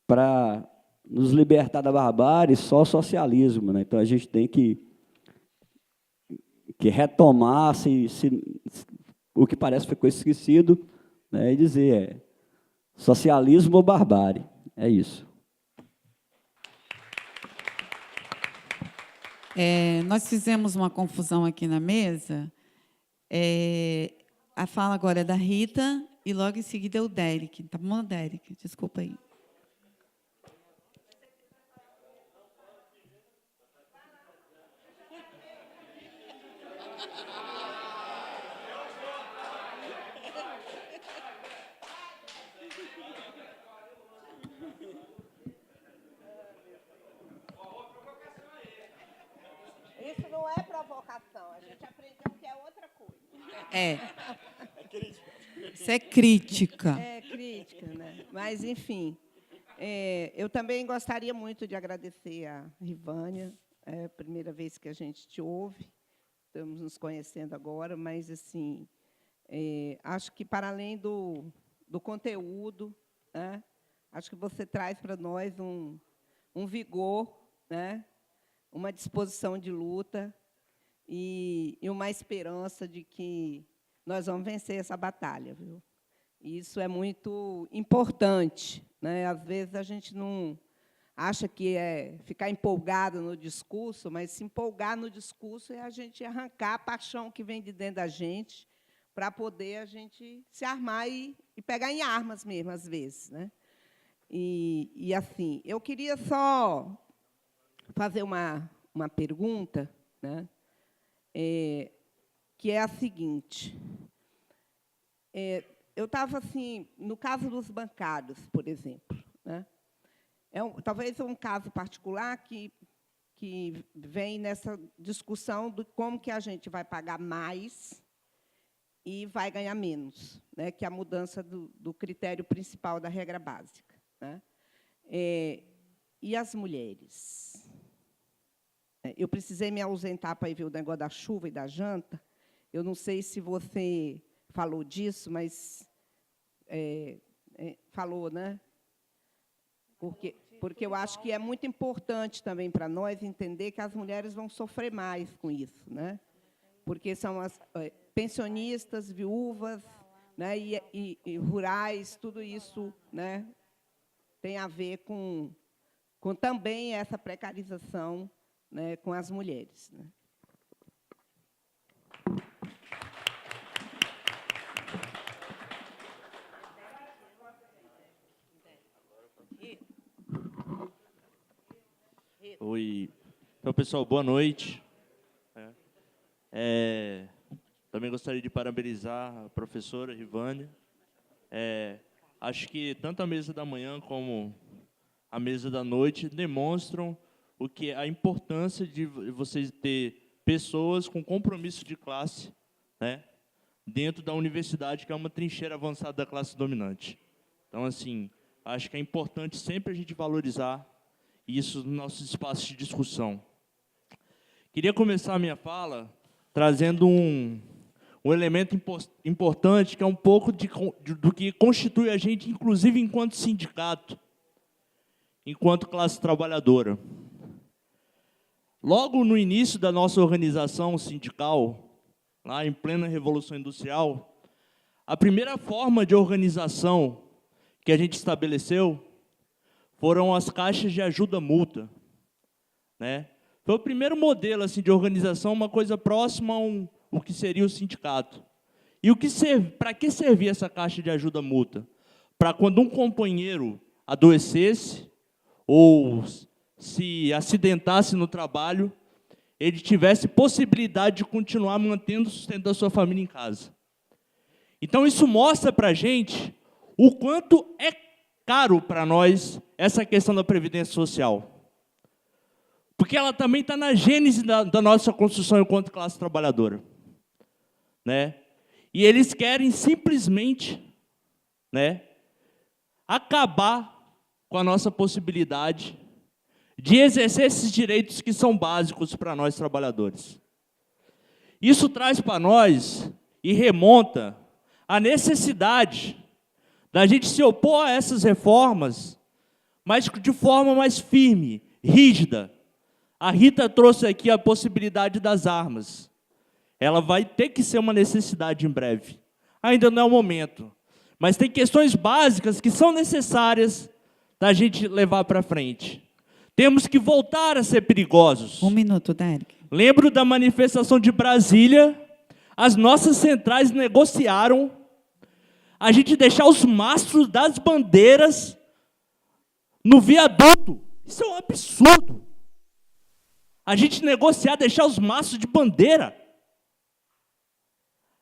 para nos libertar da barbárie, só o socialismo, né? Então, a gente tem que retomar o que parece que ficou esquecido, né, e dizer socialismo ou barbárie. É isso. Nós fizemos uma confusão aqui na mesa. A fala agora é da Rita e logo em seguida é o Derek. Tá bom, Derek? Desculpa aí. Isso não é provocação, a gente aprendeu que é outra coisa. Isso é crítica. É crítica, né? Mas, enfim, eu também gostaria muito de agradecer a Rivânia. É a primeira vez que a gente te ouve, estamos nos conhecendo agora, mas, assim, acho que, para além do conteúdo, né, acho que você traz para nós um vigor, né, uma disposição de luta e uma esperança de que nós vamos vencer essa batalha, viu? E isso é muito importante, né? Às vezes a gente não acha que é ficar empolgado no discurso, mas se empolgar no discurso é a gente arrancar a paixão que vem de dentro da gente para poder a gente se armar e pegar em armas mesmo, às vezes, né? E assim, eu queria só fazer uma pergunta, né, que é a seguinte. Eu estava, assim, no caso dos bancários, por exemplo, né, talvez um caso particular que vem nessa discussão de como que a gente vai pagar mais e vai ganhar menos, né, que é a mudança do critério principal da regra básica, né? E as mulheres? Eu precisei me ausentar para ir ver o negócio da chuva e da janta. Eu não sei se você falou disso, mas falou, né? Porque eu acho que é muito importante também para nós entender que as mulheres vão sofrer mais com isso, né? Porque são as pensionistas, viúvas, né, e rurais, tudo isso, né, tem a ver com também essa precarização, né, com as mulheres, né? Oi. Então, pessoal, boa noite. Também gostaria de parabenizar a professora Rivânia. Acho que tanto a mesa da manhã como a mesa da noite demonstram o que é a importância de vocês ter pessoas com compromisso de classe, né, dentro da universidade, que é uma trincheira avançada da classe dominante. Então, assim, acho que é importante sempre a gente valorizar isso nos nossos espaços de discussão. Queria começar a minha fala trazendo um elemento importante, que é um pouco do que constitui a gente, inclusive, enquanto sindicato, enquanto classe trabalhadora. Logo no início da nossa organização sindical, lá em plena Revolução Industrial, a primeira forma de organização que a gente estabeleceu foram as caixas de ajuda-mútua, né? Foi o primeiro modelo assim, de organização, uma coisa próxima ao que seria o sindicato. E para que servia essa caixa de ajuda-mútua? Para quando um companheiro adoecesse ou se acidentasse no trabalho, ele tivesse possibilidade de continuar mantendo o sustento da sua família em casa. Então, isso mostra para a gente o quanto é caro para nós essa questão da Previdência Social. Porque ela também está na gênese da nossa construção enquanto classe trabalhadora. né? E eles querem simplesmente, né, acabar com a nossa possibilidade de exercer esses direitos que são básicos para nós trabalhadores. Isso traz para nós e remonta a necessidade da gente se opor a essas reformas, mas de forma mais firme, rígida. A Rita trouxe aqui a possibilidade das armas. Ela vai ter que ser uma necessidade em breve. Ainda não é o momento. Mas tem questões básicas que são necessárias da gente levar para frente. Temos que voltar a ser perigosos. 1 minuto, Derek. Lembro da manifestação de Brasília. As nossas centrais negociaram a gente deixar os mastros das bandeiras no viaduto. Isso é um absurdo. A gente negociar, deixar os mastros de bandeira.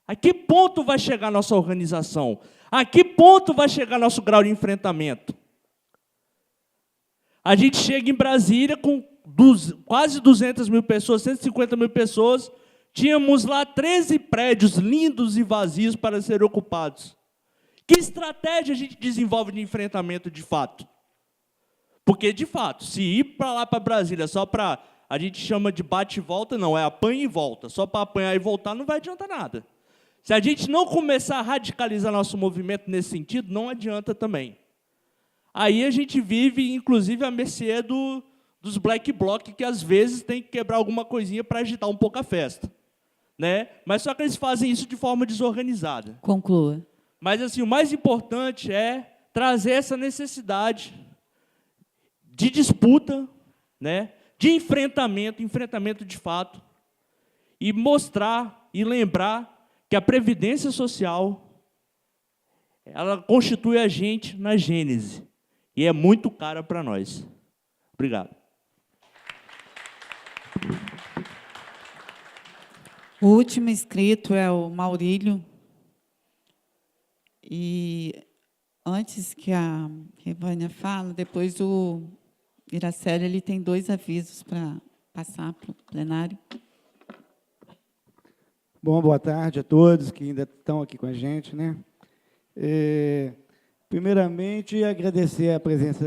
A que ponto vai chegar a nossa organização? A que ponto vai chegar nosso grau de enfrentamento? A gente chega em Brasília com quase 200 mil pessoas, 150 mil pessoas, tínhamos lá 13 prédios lindos e vazios para serem ocupados. Que estratégia a gente desenvolve de enfrentamento de fato? Porque, de fato, se ir para lá para Brasília só para, a gente chama de bate e volta, não, é apanha e volta. Só para apanhar e voltar não vai adiantar nada. Se a gente não começar a radicalizar nosso movimento nesse sentido, não adianta também. Aí a gente vive, inclusive, à mercê dos black bloc, que às vezes tem que quebrar alguma coisinha para agitar um pouco a festa, né? Mas só que eles fazem isso de forma desorganizada. Conclua. Mas assim, o mais importante é trazer essa necessidade de disputa, né? De enfrentamento de fato, e mostrar e lembrar que a Previdência Social, ela constitui a gente na gênese, e é muito cara para nós. Obrigado. O último inscrito é o Maurílio. E antes que a Revânia fale, depois o Iraceli, ele tem 2 avisos para passar para o plenário. Bom, boa tarde a todos que ainda estão aqui com a gente, né? Primeiramente, agradecer a presença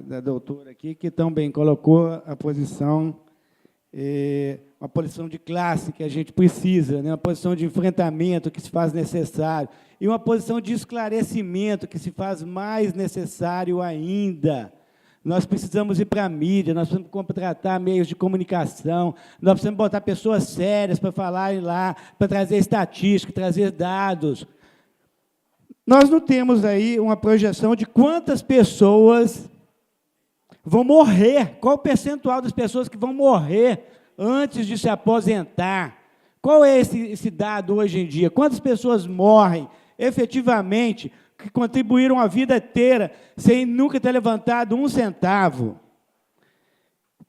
da doutora aqui, que também colocou a posição, uma posição de classe que a gente precisa, né? Uma posição de enfrentamento que se faz necessário, e uma posição de esclarecimento que se faz mais necessário ainda. Nós precisamos ir para a mídia, nós precisamos contratar meios de comunicação, nós precisamos botar pessoas sérias para falarem lá, para trazer estatística, trazer dados. Nós não temos aí uma projeção de quantas pessoas vão morrer, qual o percentual das pessoas que vão morrer antes de se aposentar. Qual é esse dado hoje em dia? Quantas pessoas morrem efetivamente, que contribuíram a vida inteira, sem nunca ter levantado um centavo?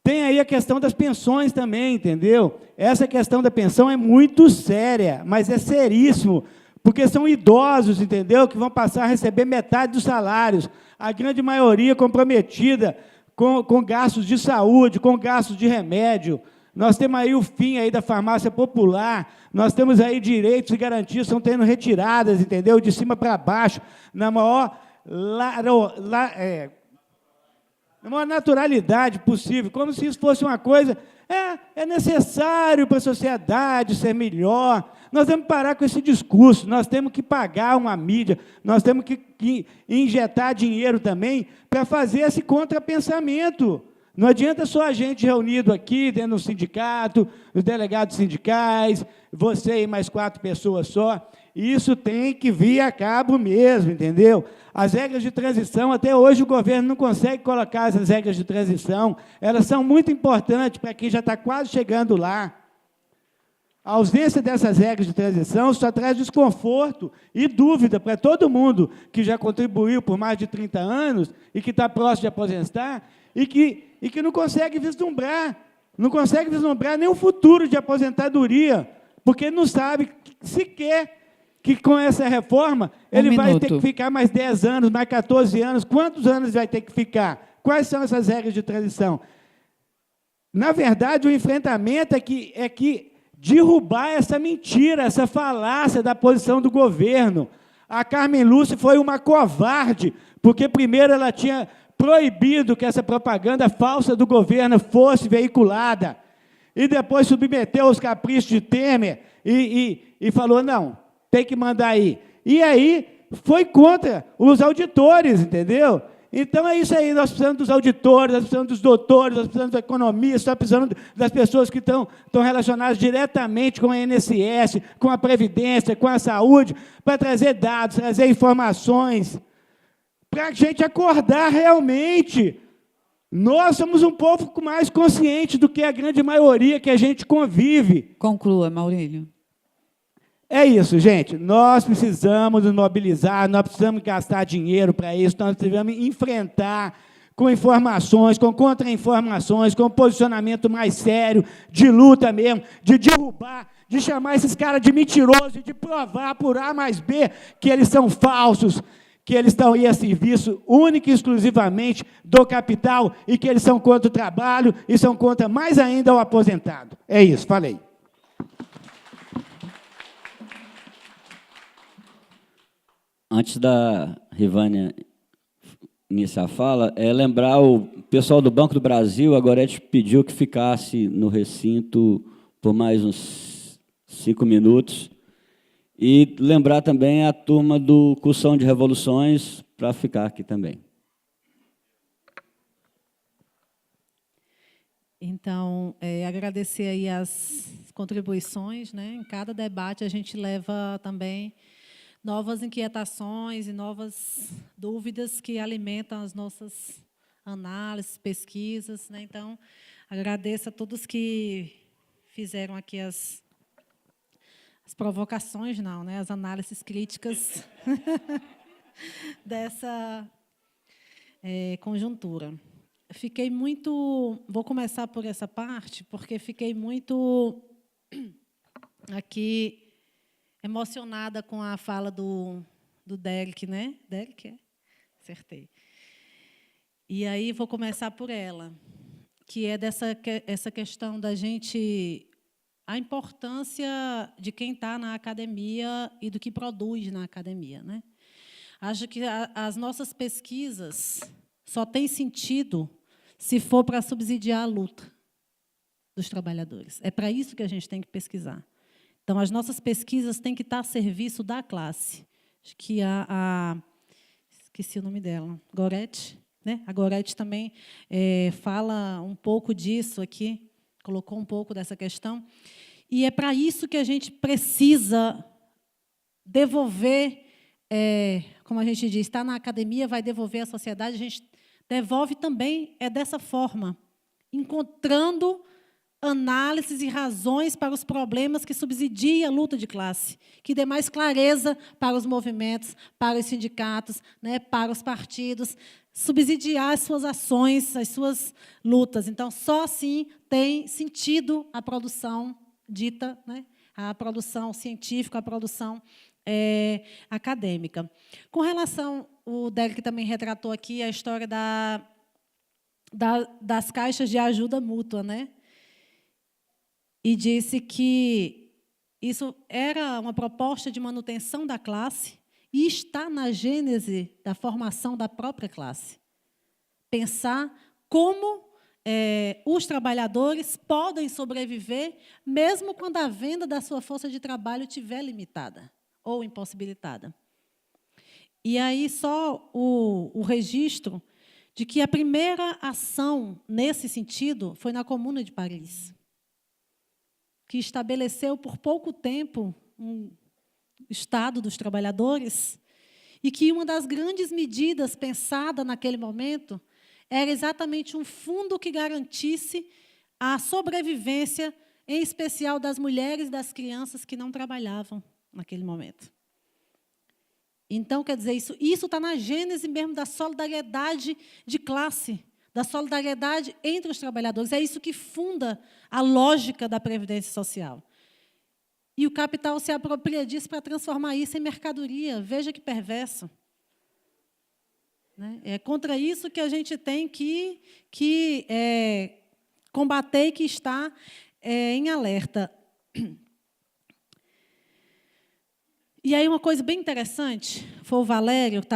Tem aí a questão das pensões também, entendeu? Essa questão da pensão é muito séria, mas é seríssimo, porque são idosos, entendeu, que vão passar a receber metade dos salários, a grande maioria comprometida com gastos de saúde, com gastos de remédio. Nós temos aí o fim aí da farmácia popular, nós temos aí direitos e garantias que estão tendo retiradas, entendeu? De cima para baixo, na maior naturalidade possível, como se isso fosse uma coisa, é necessário para a sociedade ser melhor. Nós temos que parar com esse discurso, nós temos que pagar uma mídia, nós temos que injetar dinheiro também para fazer esse contrapensamento. Não adianta só a gente reunido aqui, dentro do sindicato, os delegados sindicais, você e mais 4 pessoas só. Isso tem que vir a cabo mesmo, entendeu? As regras de transição, até hoje o governo não consegue colocar essas regras de transição. Elas são muito importantes para quem já está quase chegando lá. A ausência dessas regras de transição só traz desconforto e dúvida para todo mundo que já contribuiu por mais de 30 anos e que está próximo de aposentar e que não consegue vislumbrar nem o futuro de aposentadoria, porque não sabe sequer que com essa reforma ele vai ter que ficar mais 10 anos, mais 14 anos. Quantos anos vai ter que ficar? Quais são essas regras de transição? Na verdade, o enfrentamento é que derrubar essa mentira, essa falácia da posição do governo. A Carmen Lúcia foi uma covarde, porque primeiro ela tinha proibido que essa propaganda falsa do governo fosse veiculada, e depois submeteu aos caprichos de Temer, e falou, não, tem que mandar aí. E aí foi contra os auditores, entendeu? Então é isso aí, nós precisamos dos auditores, nós precisamos dos doutores, nós precisamos da economia, nós precisamos das pessoas que estão relacionadas diretamente com a INSS, com a Previdência, com a saúde, para trazer dados, trazer informações, para a gente acordar realmente. Nós somos um povo mais consciente do que a grande maioria que a gente convive. Conclua, Maurílio. É isso, gente. Nós precisamos nos mobilizar, nós precisamos gastar dinheiro para isso, nós precisamos enfrentar com informações, com contra-informações, com um posicionamento mais sério, de luta mesmo, de derrubar, de chamar esses caras de mentirosos e de provar por A mais B que eles são falsos, que eles estão aí a serviço único e exclusivamente do capital e que eles são contra o trabalho e são contra mais ainda o aposentado. É isso, falei. Antes da Rivânia iniciar a fala, lembrar o pessoal do Banco do Brasil, a Gorete pediu que ficasse no recinto por mais uns 5 minutos, e lembrar também a turma do Cursão de Revoluções para ficar aqui também. Então, agradecer aí as contribuições, né? Em cada debate a gente leva também novas inquietações e novas dúvidas que alimentam as nossas análises, pesquisas, né? Então, agradeço a todos que fizeram aqui as provocações, não, né? As análises críticas dessa conjuntura. Fiquei muito... Vou começar por essa parte, porque fiquei muito aqui emocionada com a fala do Derek, né? Derek, acertei. E aí vou começar por ela, que é essa questão da gente... A importância de quem está na academia e do que produz na academia, né? Acho que as nossas pesquisas só têm sentido se for para subsidiar a luta dos trabalhadores. É para isso que a gente tem que pesquisar. Então, as nossas pesquisas têm que estar a serviço da classe. Acho que esqueci o nome dela, Gorete, né? A Gorete também fala um pouco disso aqui, colocou um pouco dessa questão. E é para isso que a gente precisa devolver, como a gente diz, está na academia, vai devolver à sociedade, a gente devolve também dessa forma, encontrando análises e razões para os problemas que subsidiem a luta de classe, que dê mais clareza para os movimentos, para os sindicatos, né, para os partidos, subsidiar as suas ações, as suas lutas. Então, só assim tem sentido a produção dita, né, a produção científica, a produção acadêmica. Com relação, o Derek também retratou aqui a história das caixas de ajuda mútua, né? E disse que isso era uma proposta de manutenção da classe e está na gênese da formação da própria classe. Pensar como os trabalhadores podem sobreviver, mesmo quando a venda da sua força de trabalho estiver limitada ou impossibilitada. E aí só o registro de que a primeira ação nesse sentido foi na Comuna de Paris, que estabeleceu por pouco tempo um Estado dos trabalhadores, e que uma das grandes medidas pensada naquele momento era exatamente um fundo que garantisse a sobrevivência, em especial das mulheres e das crianças que não trabalhavam naquele momento. Então, quer dizer, isso está na gênese mesmo da solidariedade de classe, da solidariedade entre os trabalhadores. É isso que funda a lógica da Previdência Social. E o capital se apropria disso para transformar isso em mercadoria. Veja que perverso. É contra isso que a gente tem que combater e que está em alerta. E aí, uma coisa bem interessante, foi o Valério, que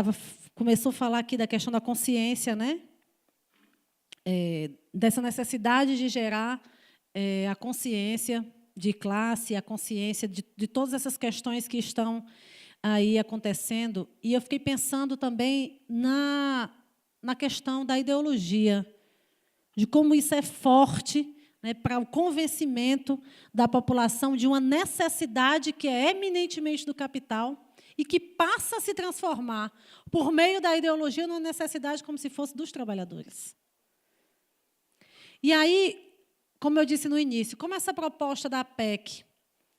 começou a falar aqui da questão da consciência, né? Dessa necessidade de gerar a consciência de classe, a consciência de todas essas questões que estão aí acontecendo. E eu fiquei pensando também na questão da ideologia, de como isso é forte, né, para o convencimento da população de uma necessidade que é eminentemente do capital e que passa a se transformar, por meio da ideologia, numa necessidade como se fosse dos trabalhadores. E aí, como eu disse no início, como essa proposta da PEC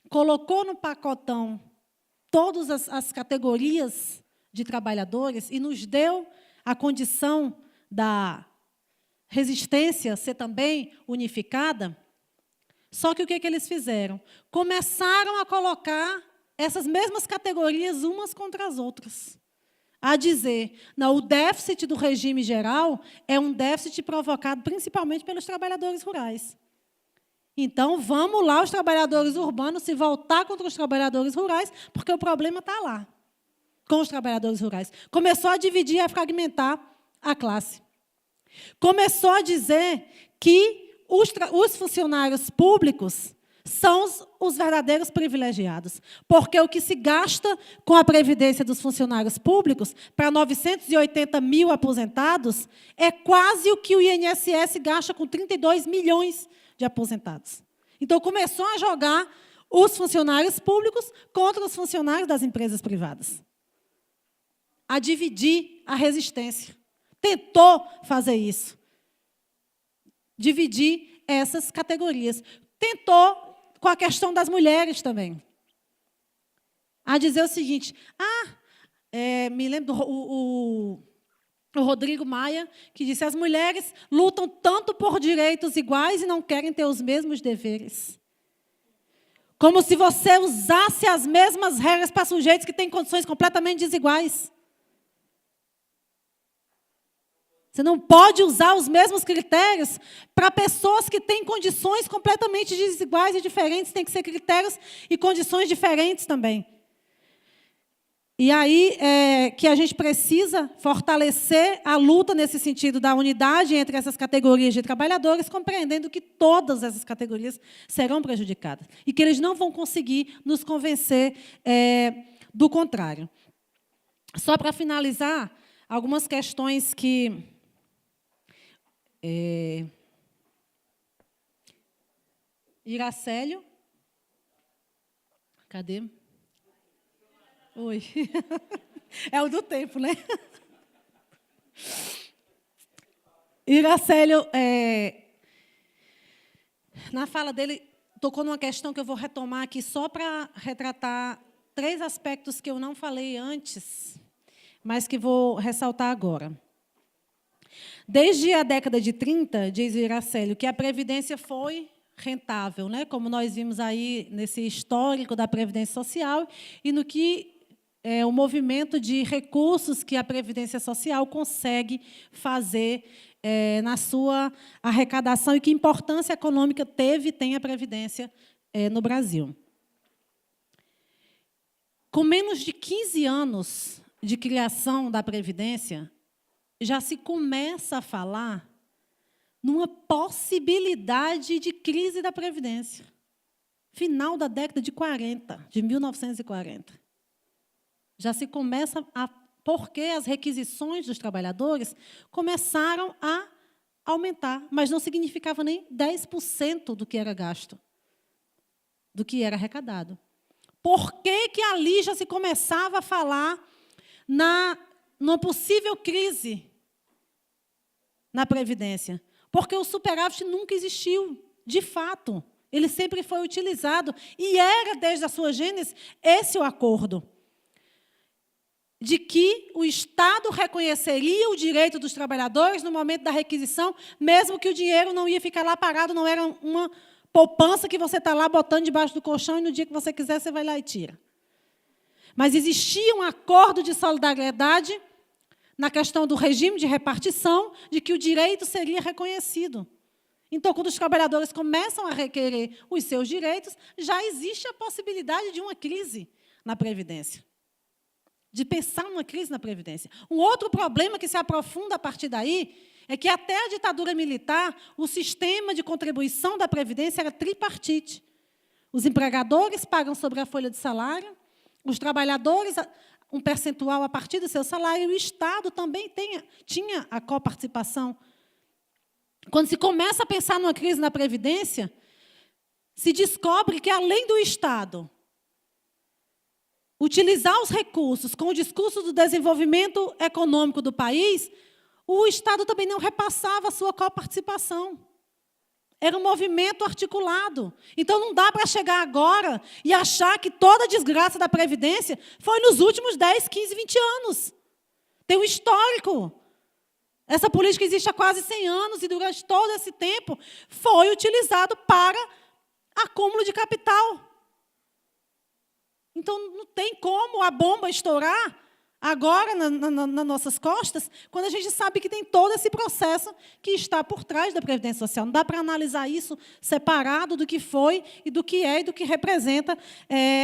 colocou no pacotão todas as categorias de trabalhadores e nos deu a condição da resistência ser também unificada, só que o que eles fizeram? Começaram a colocar essas mesmas categorias umas contra as outras. A dizer, não, o déficit do regime geral é um déficit provocado principalmente pelos trabalhadores rurais. Então, vamos lá, os trabalhadores urbanos, se voltar contra os trabalhadores rurais, porque o problema está lá, com os trabalhadores rurais. Começou a dividir e a fragmentar a classe. Começou a dizer que os funcionários públicos são os verdadeiros privilegiados, porque o que se gasta com a previdência dos funcionários públicos, para 980 mil aposentados, é quase o que o INSS gasta com 32 milhões de aposentados. Então, começou a jogar os funcionários públicos contra os funcionários das empresas privadas, a dividir a resistência. Tentou fazer isso, dividir essas categorias. Tentou com a questão das mulheres também, a dizer o seguinte, me lembro o Rodrigo Maia, que disse, as mulheres lutam tanto por direitos iguais e não querem ter os mesmos deveres. Como se você usasse as mesmas regras para sujeitos que têm condições completamente desiguais. Você não pode usar os mesmos critérios para pessoas que têm condições completamente desiguais e diferentes. Tem que ser critérios e condições diferentes também. E aí que a gente precisa fortalecer a luta nesse sentido da unidade entre essas categorias de trabalhadores, compreendendo que todas essas categorias serão prejudicadas e que eles não vão conseguir nos convencer do contrário. Só para finalizar, algumas questões que... Iracélio. Cadê? Oi. É o do tempo, né? Iracélio, na fala dele, tocou numa questão que eu vou retomar aqui só para retratar 3 aspectos que eu não falei antes, mas que vou ressaltar agora. Desde a década de 30, diz Iracélio, que a Previdência foi rentável, né? Como nós vimos aí nesse histórico da Previdência Social e no que o movimento de recursos que a Previdência Social consegue fazer na sua arrecadação e que importância econômica teve e tem a Previdência no Brasil. Com menos de 15 anos de criação da Previdência, já se começa a falar numa possibilidade de crise da Previdência. Final da década de 40, de 1940. Já se começa a... Porque as requisições dos trabalhadores começaram a aumentar, mas não significava nem 10% do que era gasto, do que era arrecadado. Por que ali já se começava a falar numa possível crise na Previdência? Porque o superávit nunca existiu, de fato. Ele sempre foi utilizado. E era, desde a sua gênese, esse o acordo. De que o Estado reconheceria o direito dos trabalhadores no momento da requisição, mesmo que o dinheiro não ia ficar lá parado, não era uma poupança que você está lá botando debaixo do colchão e no dia que você quiser, você vai lá e tira. Mas existia um acordo de solidariedade na questão do regime de repartição, de que o direito seria reconhecido. Então, quando os trabalhadores começam a requerer os seus direitos, já existe a possibilidade de uma crise na Previdência, de pensar numa crise na Previdência. Um outro problema que se aprofunda a partir daí é que, até a ditadura militar, o sistema de contribuição da Previdência era tripartite. Os empregadores pagam sobre a folha de salário, os trabalhadores um percentual a partir do seu salário, e o Estado também tinha a coparticipação. Quando se começa a pensar numa crise na Previdência, se descobre que, além do Estado utilizar os recursos com o discurso do desenvolvimento econômico do país, o Estado também não repassava a sua coparticipação. Era um movimento articulado. Então, não dá para chegar agora e achar que toda a desgraça da Previdência foi nos últimos 10, 15, 20 anos. Tem um histórico. Essa política existe há quase 100 anos e, durante todo esse tempo, foi utilizado para acúmulo de capital. Então, não tem como a bomba estourar agora nas nossas costas, quando a gente sabe que tem todo esse processo que está por trás da Previdência Social. Não dá para analisar isso separado do que foi e do que é e do que representa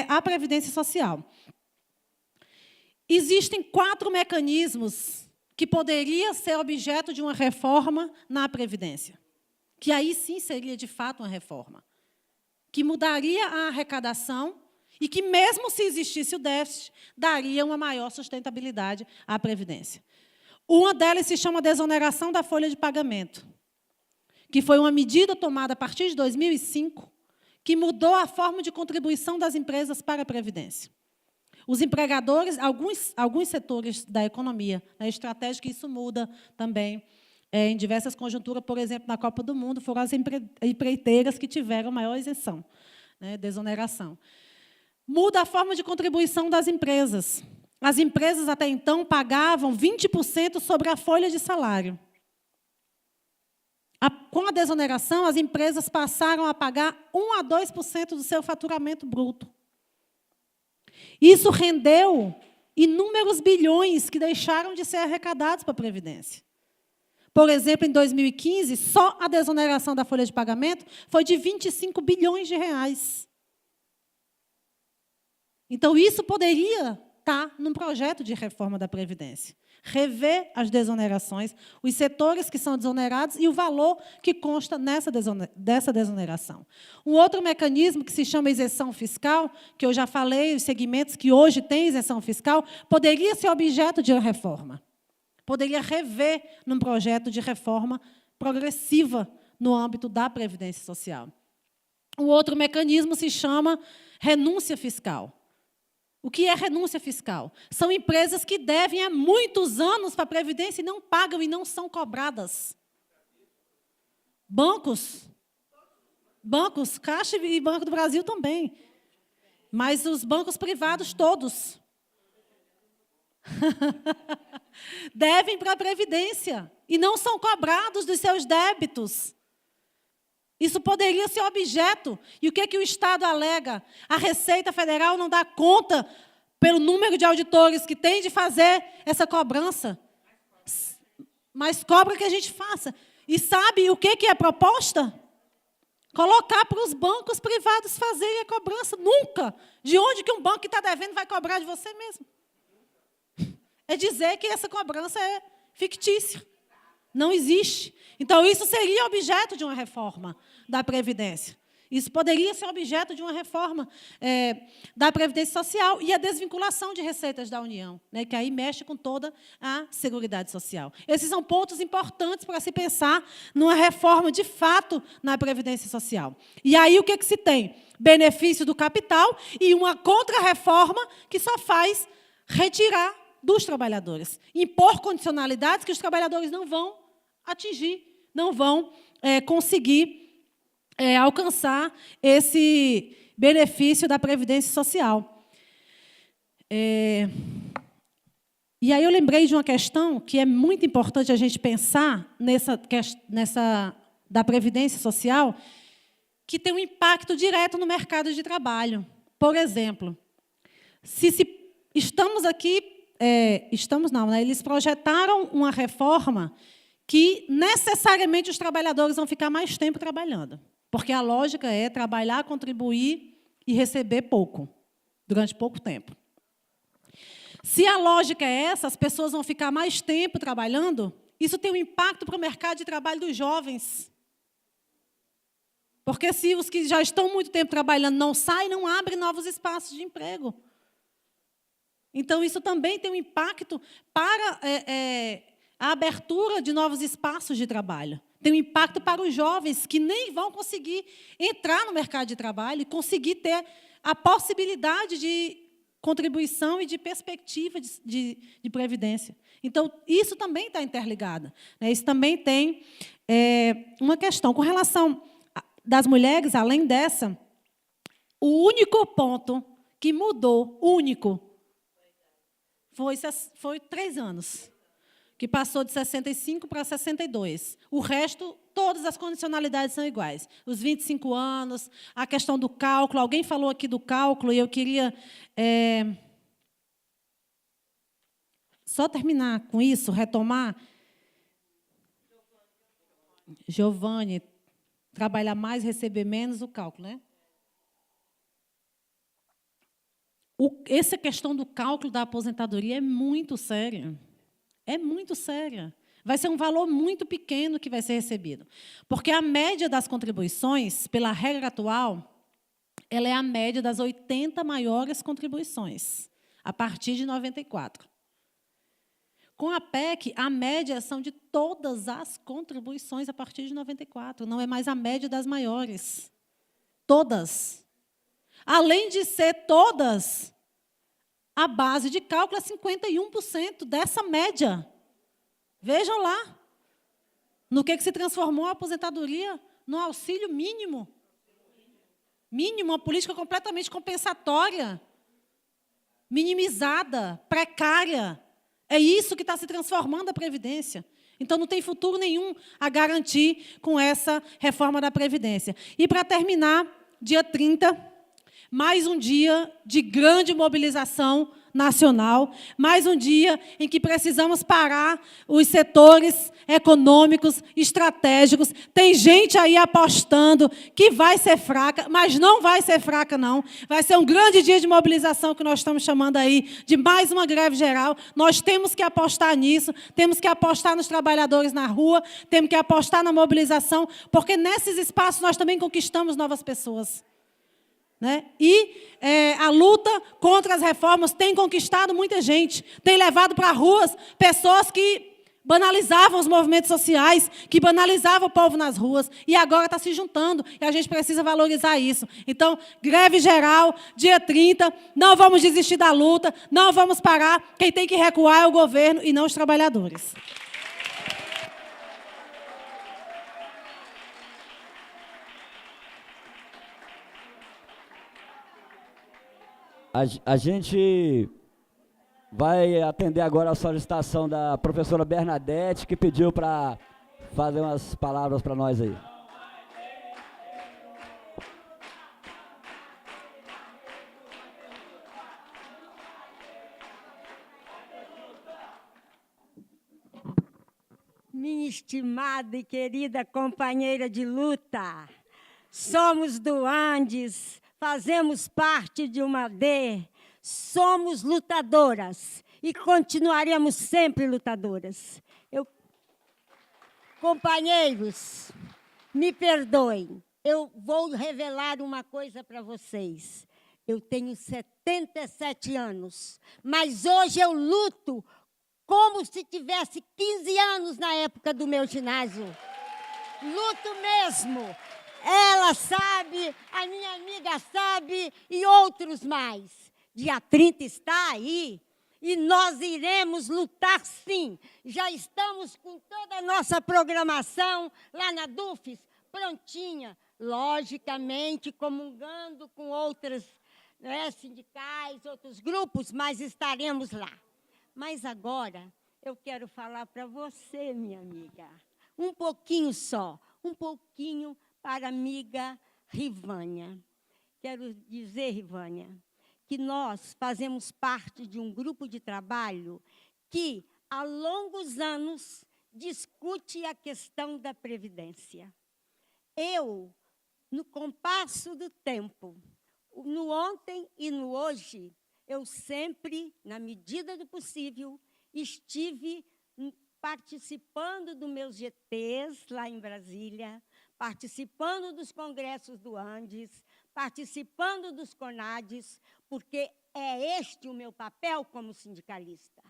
a Previdência Social. Existem 4 mecanismos que poderiam ser objeto de uma reforma na Previdência, que aí sim seria, de fato, uma reforma, que mudaria a arrecadação e que, mesmo se existisse o déficit, daria uma maior sustentabilidade à Previdência. Uma delas se chama desoneração da folha de pagamento, que foi uma medida tomada a partir de 2005, que mudou a forma de contribuição das empresas para a Previdência. Os empregadores, alguns setores da economia estratégica, isso muda também em diversas conjunturas, por exemplo, na Copa do Mundo, foram as empreiteiras que tiveram maior isenção, desoneração. Muda a forma de contribuição das empresas. As empresas, até então, pagavam 20% sobre a folha de salário. Com a desoneração, as empresas passaram a pagar 1 a 2% do seu faturamento bruto. Isso rendeu inúmeros bilhões que deixaram de ser arrecadados para a Previdência. Por exemplo, em 2015, só a desoneração da folha de pagamento foi de 25 bilhões de reais. Então, isso poderia estar num projeto de reforma da Previdência. Rever as desonerações, os setores que são desonerados e o valor que consta dessa desoneração. Um outro mecanismo que se chama isenção fiscal, que eu já falei, os segmentos que hoje têm isenção fiscal, poderia ser objeto de uma reforma. Poderia rever num projeto de reforma progressiva no âmbito da Previdência Social. Um outro mecanismo se chama renúncia fiscal. O que é renúncia fiscal? São empresas que devem há muitos anos para a Previdência e não pagam e não são cobradas. Bancos, Caixa e Banco do Brasil também. Mas os bancos privados todos devem para a Previdência e não são cobrados dos seus débitos. Isso poderia ser objeto. E o que o Estado alega? A Receita Federal não dá conta, pelo número de auditores que tem, de fazer essa cobrança. Mas cobra que a gente faça. E sabe o que é proposta? Colocar para os bancos privados fazerem a cobrança. Nunca! De onde que um banco que está devendo vai cobrar de você mesmo? É dizer que essa cobrança é fictícia. Não existe. Então, isso seria objeto de uma reforma da Previdência. Isso poderia ser objeto de uma reforma da Previdência Social e a desvinculação de receitas da União, que aí mexe com toda a Seguridade Social. Esses são pontos importantes para se pensar numa reforma, de fato, na Previdência Social. E aí, o que se tem? Benefício do capital e uma contra-reforma que só faz retirar dos trabalhadores, impor condicionalidades que os trabalhadores não vão atingir, não vão conseguir alcançar esse benefício da Previdência Social. E aí eu lembrei de uma questão que é muito importante a gente pensar nessa da Previdência Social, que tem um impacto direto no mercado de trabalho. Por exemplo, estamos aqui, eles projetaram uma reforma que necessariamente os trabalhadores vão ficar mais tempo trabalhando, porque a lógica é trabalhar, contribuir e receber pouco, durante pouco tempo. Se a lógica é essa, as pessoas vão ficar mais tempo trabalhando, isso tem um impacto para o mercado de trabalho dos jovens. Porque se os que já estão muito tempo trabalhando não saem, não abrem novos espaços de emprego. Então, isso também tem um impacto para a abertura de novos espaços de trabalho. Tem um impacto para os jovens que nem vão conseguir entrar no mercado de trabalho e conseguir ter a possibilidade de contribuição e de perspectiva de previdência. Então, isso também está interligado. Né? Isso também tem uma questão. Com relação das mulheres, além dessa, o único ponto que mudou, foi 3 anos, que passou de 65 para 62. O resto, todas as condicionalidades são iguais. Os 25 anos, a questão do cálculo. Alguém falou aqui do cálculo, e eu queria só terminar com isso, retomar. Giovanni, trabalhar mais, receber menos, o cálculo, né? Essa questão do cálculo da aposentadoria é muito séria. É muito séria. Vai ser um valor muito pequeno que vai ser recebido. Porque a média das contribuições, pela regra atual, ela é a média das 80 maiores contribuições, a partir de 94. Com a PEC, a média são de todas as contribuições a partir de 94. Não é mais a média das maiores. Todas. Além de ser todas, a base de cálculo é 51% dessa média. Vejam lá. No que se transformou a aposentadoria? No auxílio mínimo. Mínimo, uma política completamente compensatória, minimizada, precária. É isso que está se transformando a Previdência. Então, não tem futuro nenhum a garantir com essa reforma da Previdência. E, para terminar, dia 30, mais um dia de grande mobilização nacional, mais um dia em que precisamos parar os setores econômicos estratégicos. Tem gente aí apostando que vai ser fraca, mas não vai ser fraca, não. Vai ser um grande dia de mobilização que nós estamos chamando aí de mais uma greve geral. Nós temos que apostar nisso, temos que apostar nos trabalhadores na rua, temos que apostar na mobilização, porque nesses espaços nós também conquistamos novas pessoas. Né? E a luta contra as reformas tem conquistado muita gente, tem levado para ruas pessoas que banalizavam os movimentos sociais, que banalizavam o povo nas ruas, e agora está se juntando, e a gente precisa valorizar isso. Então, greve geral, dia 30, não vamos desistir da luta, não vamos parar, quem tem que recuar é o governo e não os trabalhadores. A gente vai atender agora a solicitação da professora Bernadette, que pediu para fazer umas palavras para nós aí. Minha estimada e querida companheira de luta, somos do Andes, fazemos parte de uma D, somos lutadoras e continuaremos sempre lutadoras. Companheiros, me perdoem, eu vou revelar uma coisa para vocês. Eu tenho 77 anos, mas hoje eu luto como se tivesse 15 anos na época do meu ginásio. Luto mesmo. Ela sabe, a minha amiga sabe e outros mais. Dia 30 está aí e nós iremos lutar sim. Já estamos com toda a nossa programação lá na DUFES prontinha, logicamente comungando com outras sindicais, outros grupos, mas estaremos lá. Mas agora eu quero falar para você, minha amiga, um pouquinho só, um pouquinho para a amiga Rivânia. Quero dizer, Rivânia, que nós fazemos parte de um grupo de trabalho que, há longos anos, discute a questão da Previdência. Eu, no compasso do tempo, no ontem e no hoje, eu sempre, na medida do possível, estive participando dos meus GTs lá em Brasília, participando dos congressos do Andes, participando dos CONADES, porque é este o meu papel como sindicalista.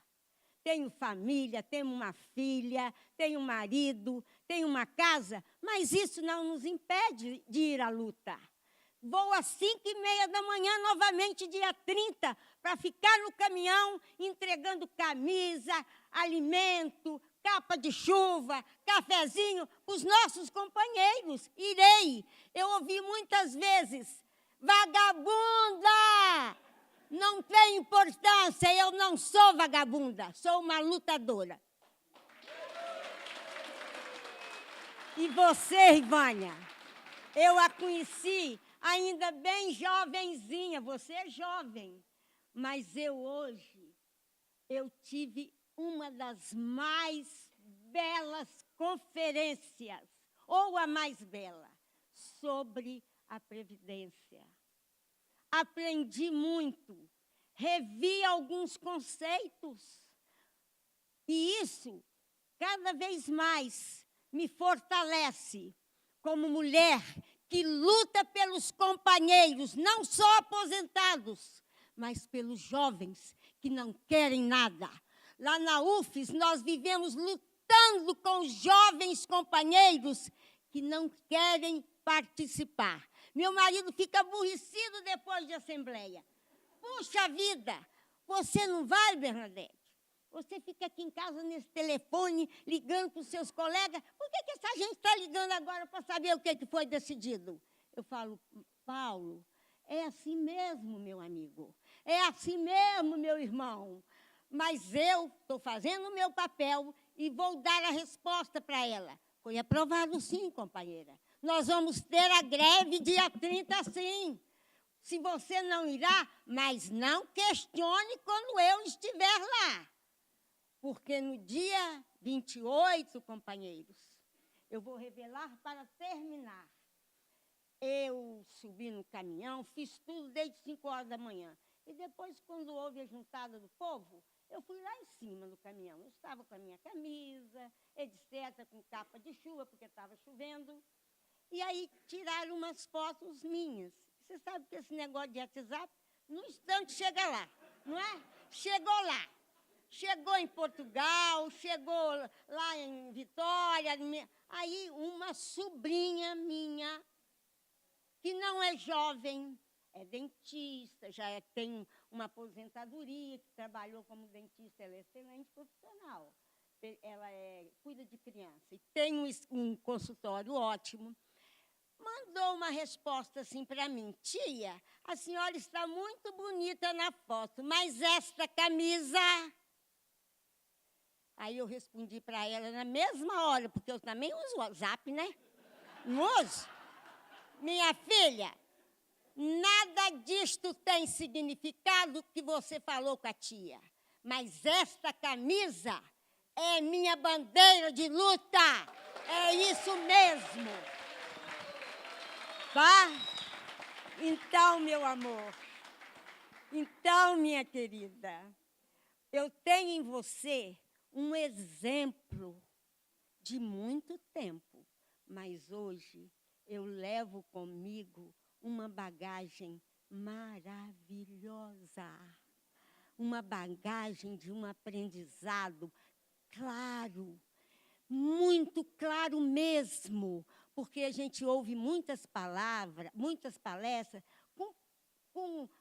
Tenho família, tenho uma filha, tenho um marido, tenho uma casa, mas isso não nos impede de ir à luta. Vou às 5h30 da manhã, novamente, dia 30, para ficar no caminhão entregando camisa, alimento, capa de chuva, cafezinho para os nossos companheiros. Irei. Eu ouvi muitas vezes, vagabunda! Não tem importância, eu não sou vagabunda, sou uma lutadora. E você, Ivânia, eu a conheci ainda bem jovenzinha, você é jovem, mas hoje, eu tive uma das mais belas conferências, ou a mais bela, sobre a Previdência. Aprendi muito, revi alguns conceitos, e isso, cada vez mais, me fortalece como mulher que luta pelos companheiros, não só aposentados, mas pelos jovens que não querem nada. Lá na UFES, nós vivemos lutando com os jovens companheiros que não querem participar. Meu marido fica aborrecido depois de assembleia. Puxa vida, você não vai, Bernadette? Você fica aqui em casa nesse telefone, ligando para os seus colegas. Por que essa gente está ligando agora para saber o que foi decidido? Eu falo, Paulo, é assim mesmo, meu amigo. É assim mesmo, meu irmão. Mas eu estou fazendo o meu papel e vou dar a resposta para ela. Foi aprovado sim, companheira. Nós vamos ter a greve dia 30, sim. Se você não irá, mas não questione quando eu estiver lá. Porque no dia 28, companheiros, eu vou revelar para terminar. Eu subi no caminhão, fiz tudo desde 5 horas da manhã. E depois, quando houve a juntada do povo, eu fui lá em cima do caminhão. Eu estava com a minha camisa, etc., com capa de chuva, porque estava chovendo. E aí tiraram umas fotos minhas. Você sabe que esse negócio de WhatsApp, no instante chega lá, não é? Chegou lá. Chegou em Portugal, chegou lá em Vitória. Aí uma sobrinha minha, que não é jovem, é dentista, já tem uma aposentadoria, que trabalhou como dentista, ela é excelente profissional. Ela cuida de criança e tem um consultório ótimo. Mandou uma resposta assim para mim: tia, a senhora está muito bonita na foto, mas esta camisa... Aí eu respondi para ela na mesma hora, porque eu também uso o WhatsApp, né? Não uso? Minha filha, nada disto tem significado que você falou com a tia, mas esta camisa é minha bandeira de luta. É isso mesmo. Tá? Então, meu amor, então, minha querida, eu tenho em você um exemplo de muito tempo, mas hoje eu levo comigo uma bagagem maravilhosa, uma bagagem de um aprendizado claro, muito claro mesmo, porque a gente ouve muitas palavras, muitas palestras,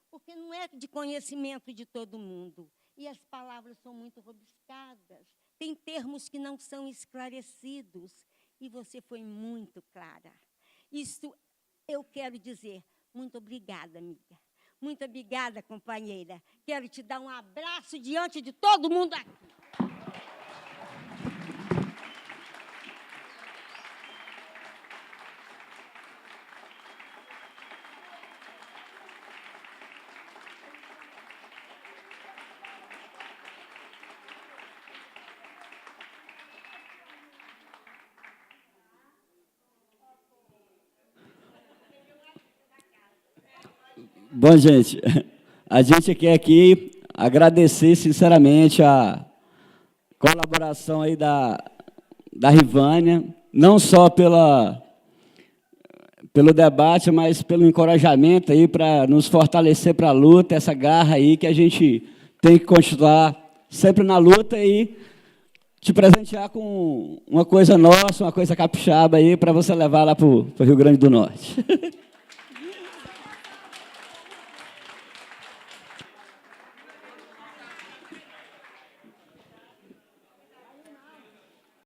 porque não é de conhecimento de todo mundo. E as palavras são muito rebuscadas, tem termos que não são esclarecidos, e você foi muito clara. Isso eu quero dizer, muito obrigada, amiga. Muito obrigada, companheira. Quero te dar um abraço diante de todo mundo aqui. Bom, gente, a gente quer aqui agradecer sinceramente a colaboração aí da Rivânia, não só pelo debate, mas pelo encorajamento aí para nos fortalecer para a luta, essa garra aí que a gente tem que continuar sempre na luta e te presentear com uma coisa nossa, uma coisa capixaba aí para você levar lá para o Rio Grande do Norte.